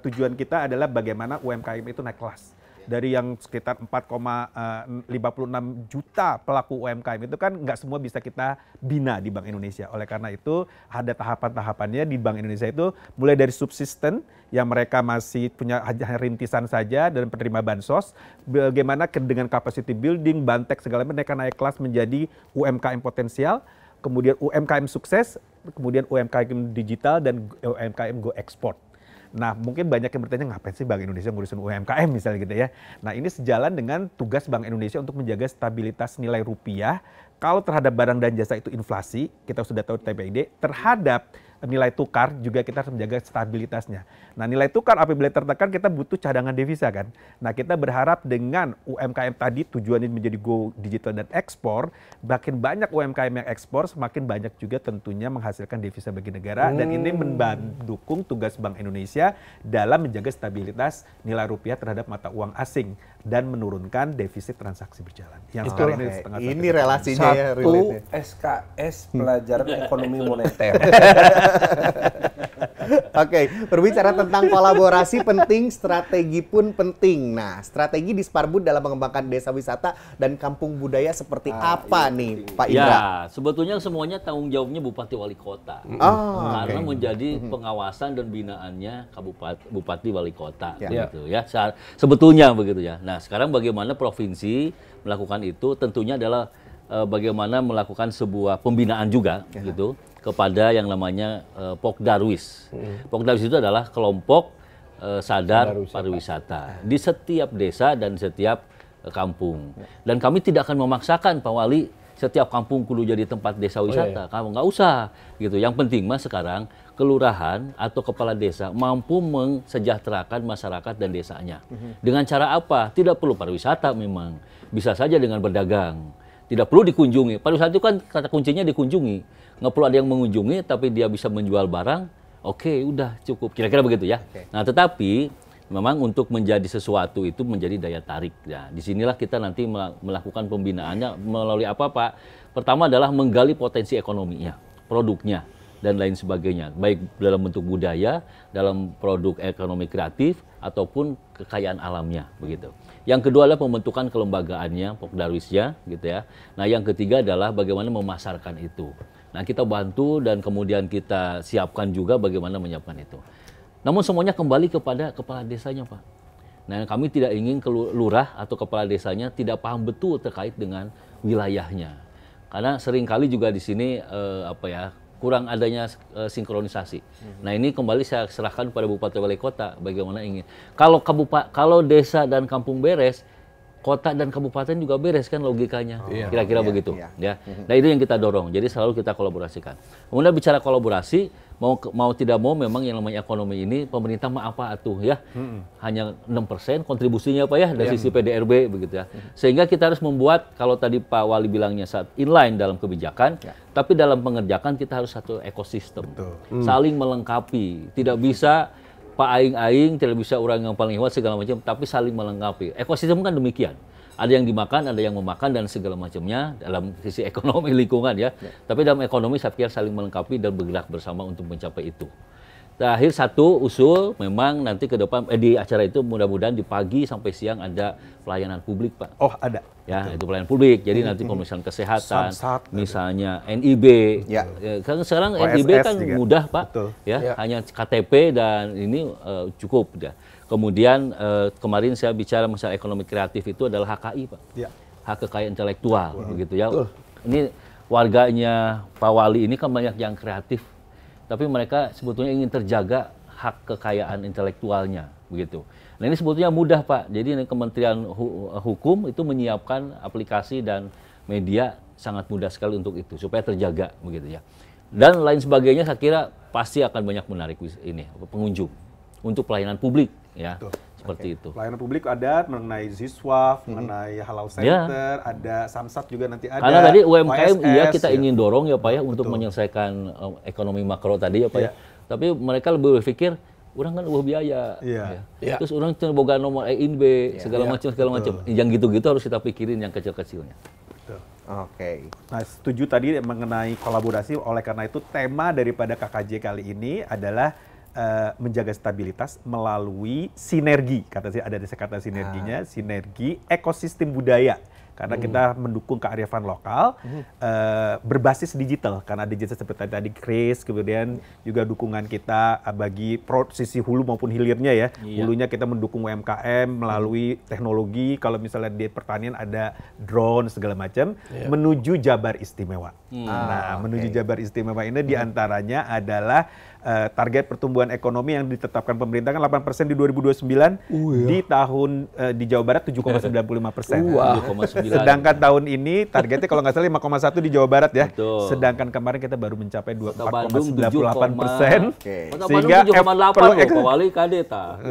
Speaker 1: tujuan kita adalah bagaimana UMKM itu naik kelas. Dari yang sekitar 4,56 juta pelaku UMKM itu kan nggak semua bisa kita bina di Bank Indonesia. Oleh karena itu ada tahapan-tahapannya di Bank Indonesia itu, mulai dari subsisten yang mereka masih punya hanya rintisan saja dan penerima bansos, bagaimana dengan capacity building, bantek segala macam mereka naik kelas menjadi UMKM potensial, kemudian UMKM sukses, kemudian UMKM digital, dan UMKM go ekspor. Nah, mungkin banyak yang bertanya, ngapain sih Bank Indonesia ngurusin UMKM misalnya gitu ya. Nah, ini sejalan dengan tugas Bank Indonesia untuk menjaga stabilitas nilai rupiah. Kalau terhadap barang dan jasa itu inflasi, kita sudah tahu TPID, terhadap nilai tukar juga kita harus menjaga stabilitasnya. Nah, nilai tukar apabila tertekan kita butuh cadangan devisa kan. Nah, kita berharap dengan UMKM tadi tujuannya menjadi go digital dan ekspor, makin banyak UMKM yang ekspor, semakin banyak juga tentunya menghasilkan devisa bagi negara, dan ini mendukung tugas Bank Indonesia dalam menjaga stabilitas nilai rupiah terhadap mata uang asing dan menurunkan defisit transaksi berjalan. Yang sekarang ini setengah.
Speaker 2: Ini relasinya ya.
Speaker 3: Satu SKS pelajaran ekonomi moneter.
Speaker 2: Oke, berbicara tentang kolaborasi penting, strategi pun penting. Nah, strategi di Sparbud dalam mengembangkan desa wisata dan kampung budaya seperti apa nih, Pak Indra?
Speaker 4: Ya, sebetulnya semuanya tanggung jawabnya Bupati Wali Kota. Karena menjadi pengawasan dan binaannya Bupati Wali Kota, gitu ya. Sebetulnya begitu ya. Nah, sekarang bagaimana provinsi melakukan itu? Tentunya adalah bagaimana melakukan sebuah pembinaan juga, gitu, kepada yang namanya Pokdarwis. Pokdarwis itu adalah kelompok sadar pariwisata di setiap desa dan setiap kampung. Dan kami tidak akan memaksakan Pak Wali setiap kampung kudu jadi tempat desa wisata. Kamu nggak usah, gitu. Yang penting mah sekarang kelurahan atau kepala desa mampu mensejahterakan masyarakat dan desanya. Dengan cara apa? Tidak perlu pariwisata memang. Bisa saja dengan berdagang. Tidak perlu dikunjungi. Pariwisata itu kan kata kuncinya dikunjungi. Nggak perlu ada yang mengunjungi, tapi dia bisa menjual barang. Oke, udah cukup. Kira-kira begitu ya. Nah, tetapi memang untuk menjadi sesuatu itu menjadi daya tarik. Nah, disinilah kita nanti melakukan pembinaannya melalui apa, Pak? Pertama adalah menggali potensi ekonominya, produknya, dan lain sebagainya. Baik dalam bentuk budaya, dalam produk ekonomi kreatif, ataupun kekayaan alamnya, begitu. Yang kedua adalah pembentukan kelembagaannya, Pokdarwisnya, gitu ya. Nah, yang ketiga adalah bagaimana memasarkan itu. Nah, kita bantu dan kemudian kita siapkan juga bagaimana menyiapkan itu. Namun semuanya kembali kepada kepala desanya, Pak. Nah, kami tidak ingin lurah atau kepala desanya tidak paham betul terkait dengan wilayahnya. Karena seringkali juga di sini kurang adanya sinkronisasi. Nah, ini kembali saya serahkan pada Bupati Wali Kota bagaimana ingin. Kalau desa dan kampung beres, kota dan kabupaten juga beres kan logikanya. Kira-kira begitu.
Speaker 2: Iya.
Speaker 4: Ya. Nah itu yang kita dorong. Jadi selalu kita kolaborasikan. Kemudian bicara kolaborasi, mau tidak mau memang yang namanya ekonomi ini pemerintah mah apa atuh ya. Hanya 6% kontribusinya apa ya dari sisi PDRB begitu ya. Sehingga kita harus membuat, kalau tadi Pak Wali bilangnya saat inline dalam kebijakan, tapi dalam pengerjakan kita harus satu ekosistem. Saling melengkapi. Tidak bisa Pak Aing-Aing, tidak bisa orang yang paling hebat segala macam, tapi saling melengkapi. Ekosistem kan demikian. Ada yang dimakan, ada yang memakan, dan segala macamnya dalam sisi ekonomi lingkungan ya. Tapi dalam ekonomi saya pikir saling melengkapi dan bergerak bersama untuk mencapai itu. Terakhir satu usul, memang nanti ke depan di acara itu mudah-mudahan di pagi sampai siang ada pelayanan publik Pak.
Speaker 1: Oh ada.
Speaker 4: Ya, itu pelayanan publik. Jadi nanti pemeriksaan kesehatan,
Speaker 1: Samsat,
Speaker 4: misalnya NIB.
Speaker 2: Ya.
Speaker 4: Kan sekarang
Speaker 1: OSS
Speaker 4: NIB kan
Speaker 1: juga.
Speaker 4: mudah Pak.
Speaker 1: Betul.
Speaker 4: Ya, hanya KTP dan ini cukup ya. Kemudian kemarin saya bicara masalah ekonomi kreatif itu adalah HKI Pak.
Speaker 1: Ya.
Speaker 4: Hak kekayaan intelektual begitu ya. Ini warganya Pak Wali ini kan banyak yang kreatif. Tapi mereka sebetulnya ingin terjaga hak kekayaan intelektualnya begitu. Nah ini sebetulnya mudah Pak. Jadi ini Kementerian Hukum itu menyiapkan aplikasi dan media sangat mudah sekali untuk itu supaya terjaga begitu ya. Dan lain sebagainya saya kira pasti akan banyak menarik ini pengunjung untuk pelayanan publik ya. Seperti itu.
Speaker 1: Pelayanan publik ada mengenai Ziswaf, mengenai Halal Center, ada Samsat juga nanti ada.
Speaker 4: Karena tadi UMKM iya
Speaker 1: OSS,
Speaker 4: kita ingin dorong ya Pak ya untuk menyelesaikan ekonomi makro tadi ya Pak ya. Tapi mereka lebih berpikir orang kan biaya.
Speaker 1: Iya.
Speaker 4: Terus orang cuma boga nomor EINB segala macam. Yang gitu-gitu harus kita pikirin yang kecil-kecilnya.
Speaker 2: Oke.
Speaker 1: Nah, setuju tadi mengenai kolaborasi. Oleh karena itu tema daripada KKJ kali ini adalah menjaga stabilitas melalui sinergi, ada kata sinerginya, sinergi ekosistem budaya. Karena kita mendukung kearifan lokal berbasis digital. Karena digital seperti tadi Chris, kemudian juga dukungan kita bagi sisi hulu maupun hilirnya ya. Hulunya kita mendukung UMKM melalui teknologi. Kalau misalnya di pertanian ada drone segala macam menuju Jabar Istimewa. Menuju Jabar Istimewa ini diantaranya adalah target pertumbuhan ekonomi yang ditetapkan pemerintah kan 8% di 2029, di Jawa Barat 7,95%. Sedangkan tahun ini targetnya kalau nggak salah 5,1 di Jawa Barat ya.
Speaker 4: Betul.
Speaker 1: Sedangkan kemarin kita baru mencapai 4,98%.
Speaker 4: Sehingga 7,8 Pak Wali kadeta.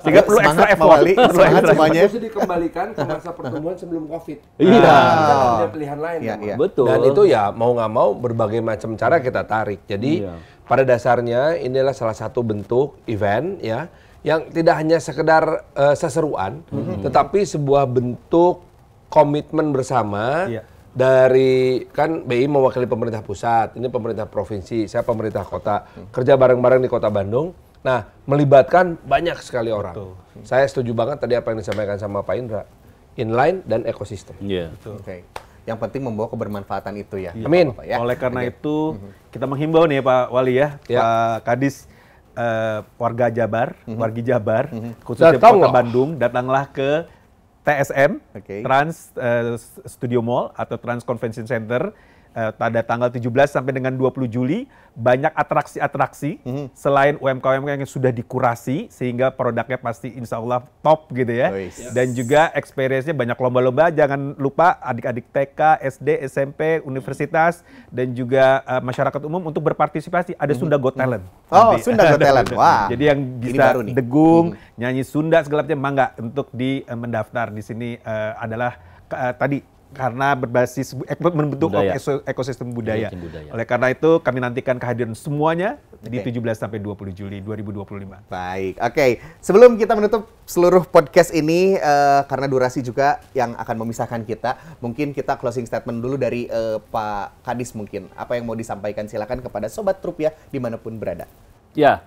Speaker 1: Sehingga perlu extra effort.
Speaker 2: Semangat semuanya.
Speaker 3: Harus dikembalikan ke masa pertumbuhan sebelum COVID.
Speaker 4: Iya.
Speaker 3: Kita nggak punya pilihan lain.
Speaker 2: Iya.
Speaker 4: Betul.
Speaker 3: Dan itu ya mau nggak mau berbagai macam cara kita tarik. Jadi pada dasarnya inilah salah satu bentuk event ya yang tidak hanya sekedar seseruan, tetapi sebuah bentuk komitmen bersama dari kan BI mewakili pemerintah pusat, ini pemerintah provinsi, saya pemerintah kota, kerja bareng-bareng di Kota Bandung. Nah, melibatkan banyak sekali orang. Saya setuju banget tadi apa yang disampaikan sama Pak Indra, inline dan ekosistem.
Speaker 4: Iya.
Speaker 2: Oke. Yang penting membawa kebermanfaatan itu ya.
Speaker 3: Amin.
Speaker 2: Bapak, ya.
Speaker 1: Oleh karena itu kita menghimbau nih Pak Wali ya, Pak Kadis, warga Jabar, wargi Jabar, khususnya Kota Bandung, datanglah ke TSM, Trans Studio Mall atau Trans Convention Center pada tanggal 17 sampai dengan 20 Juli. Banyak atraksi-atraksi selain UMKM yang sudah dikurasi sehingga produknya pasti insya Allah top gitu ya. Dan juga experience-nya banyak lomba-lomba. Jangan lupa adik-adik TK, SD, SMP, universitas dan juga masyarakat umum untuk berpartisipasi. Ada Sunda Got Talent.
Speaker 2: Oh, Sunda Got Talent. Wah.
Speaker 1: Jadi yang bisa degung, nyanyi Sunda segala macam mangga untuk mendaftar di sini adalah tadi karena berbasis membentuk ekosistem budaya. Oleh karena itu kami nantikan kehadiran semuanya di 17 sampai 20 Juli 2025.
Speaker 2: Baik, oke. Sebelum kita menutup seluruh podcast ini, karena durasi juga yang akan memisahkan kita, mungkin kita closing statement dulu dari Pak Kadis mungkin. Apa yang mau disampaikan silakan kepada Sobat Rupiah dimanapun berada.
Speaker 4: Ya,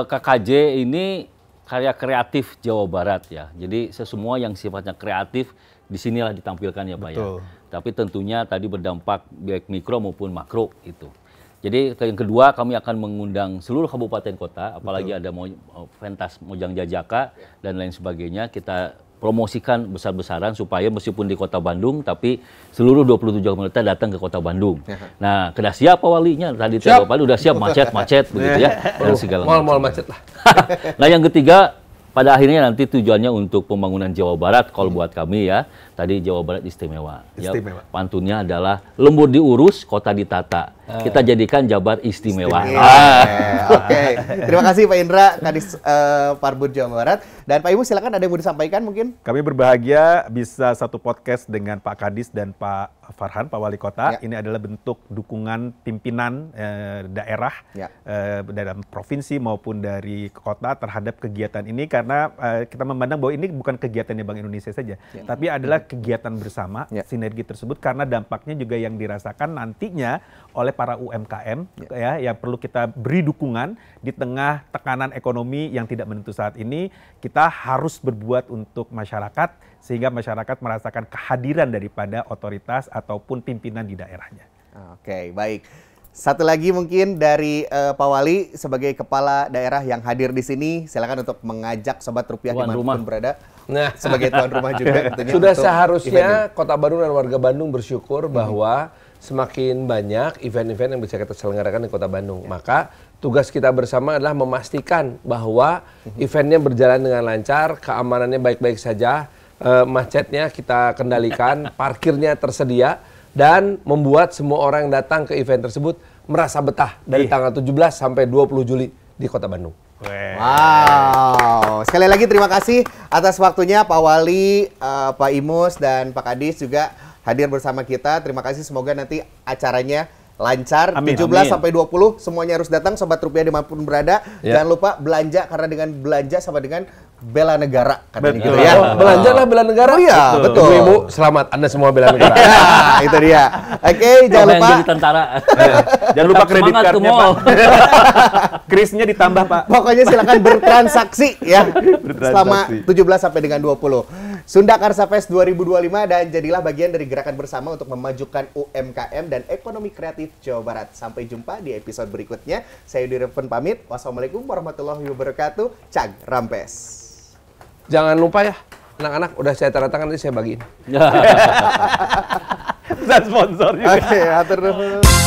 Speaker 4: KKJ ini karya kreatif Jawa Barat ya. Jadi semua yang sifatnya kreatif disinilah ditampilkan ya Pak ya. Tapi tentunya tadi berdampak baik mikro maupun makro itu. Jadi yang kedua kami akan mengundang seluruh kabupaten kota, apalagi ada pentas Mojang Jajaka dan lain sebagainya. Kita promosikan besar-besaran supaya meskipun di Kota Bandung, tapi seluruh 27 kabupaten datang ke Kota Bandung. Nah, sudah siap Pak Walinya? Tadi Pak udah siap macet-macet begitu ya. Dan segala
Speaker 3: Mal-mal macet lah.
Speaker 4: Nah yang ketiga, pada akhirnya nanti tujuannya untuk pembangunan Jawa Barat. Kalau buat kami ya, tadi Jawa Barat istimewa.
Speaker 1: Istimewa.
Speaker 4: Ya, pantunnya adalah lembur diurus, kota ditata. Kita jadikan Jabar istimewa.
Speaker 2: Oke. Terima kasih Pak Indra, Kadis Parbud Jawa Barat. Dan Pak Ibu silakan, ada yang mau disampaikan mungkin?
Speaker 1: Kami berbahagia bisa satu podcast dengan Pak Kadis dan Pak Farhan, Pak Wali Kota.
Speaker 2: Ya.
Speaker 1: Ini adalah bentuk dukungan pimpinan daerah dalam provinsi maupun dari kota terhadap kegiatan ini, karena kita memandang bahwa ini bukan kegiatannya Bank Indonesia saja, tapi adalah kegiatan bersama, sinergi tersebut, karena dampaknya juga yang dirasakan nantinya oleh para UMKM ya, yang perlu kita beri dukungan di tengah tekanan ekonomi yang tidak menentu saat ini. Kita harus berbuat untuk masyarakat sehingga masyarakat merasakan kehadiran daripada otoritas ataupun pimpinan di daerahnya.
Speaker 2: Oke, baik. Satu lagi mungkin dari Pak Wali sebagai kepala daerah yang hadir di sini, silakan untuk mengajak Sobat Rupiah dimanapun berada.
Speaker 3: Nah,
Speaker 2: sebagai tuan rumah juga tentunya.
Speaker 3: Sudah
Speaker 2: untuk
Speaker 3: seharusnya
Speaker 2: event
Speaker 3: Kota Bandung dan warga Bandung bersyukur bahwa semakin banyak event-event yang bisa kita selenggarakan di Kota Bandung. Maka tugas kita bersama adalah memastikan bahwa eventnya berjalan dengan lancar, keamanannya baik-baik saja, macetnya kita kendalikan, parkirnya tersedia, dan membuat semua orang yang datang ke event tersebut merasa betah dari tanggal 17 sampai 20 Juli di Kota Bandung.
Speaker 2: Wow, sekali lagi terima kasih atas waktunya Pak Wali, Pak Imus, dan Pak Kadis juga hadir bersama kita. Terima kasih, semoga nanti acaranya lancar.
Speaker 1: Amin,
Speaker 2: 17 sampai 20 semuanya harus datang, Sobat Rupiah dimanapun berada. Jangan lupa belanja, karena dengan belanja sama dengan bela negara katanya gitu ya.
Speaker 3: Belanja lah bela negara.
Speaker 2: Oh iya, betul.
Speaker 3: Ibu-ibu, selamat, Anda semua bela negara.
Speaker 2: Ya, itu dia. Oke, jangan lupa.
Speaker 4: Jadi tentara.
Speaker 1: Jangan lupa kredit
Speaker 4: Semangat
Speaker 1: cardnya
Speaker 4: tuh,
Speaker 1: Pak. Krisnya ditambah Pak.
Speaker 2: Pokoknya silakan bertransaksi ya. Selama
Speaker 1: Bertransaksi.
Speaker 2: 17 sampai dengan 20. Sunda Karsa Fest 2025, dan jadilah bagian dari gerakan bersama untuk memajukan UMKM dan ekonomi kreatif Jawa Barat. Sampai jumpa di episode berikutnya. Saya Yudi Reven pamit. Wassalamualaikum warahmatullahi wabarakatuh. Cag Rampes.
Speaker 3: Jangan lupa ya, anak-anak udah saya tanda tangan, nanti saya bagiin.
Speaker 1: Dan sponsor juga.
Speaker 2: Oke, atur nuhun.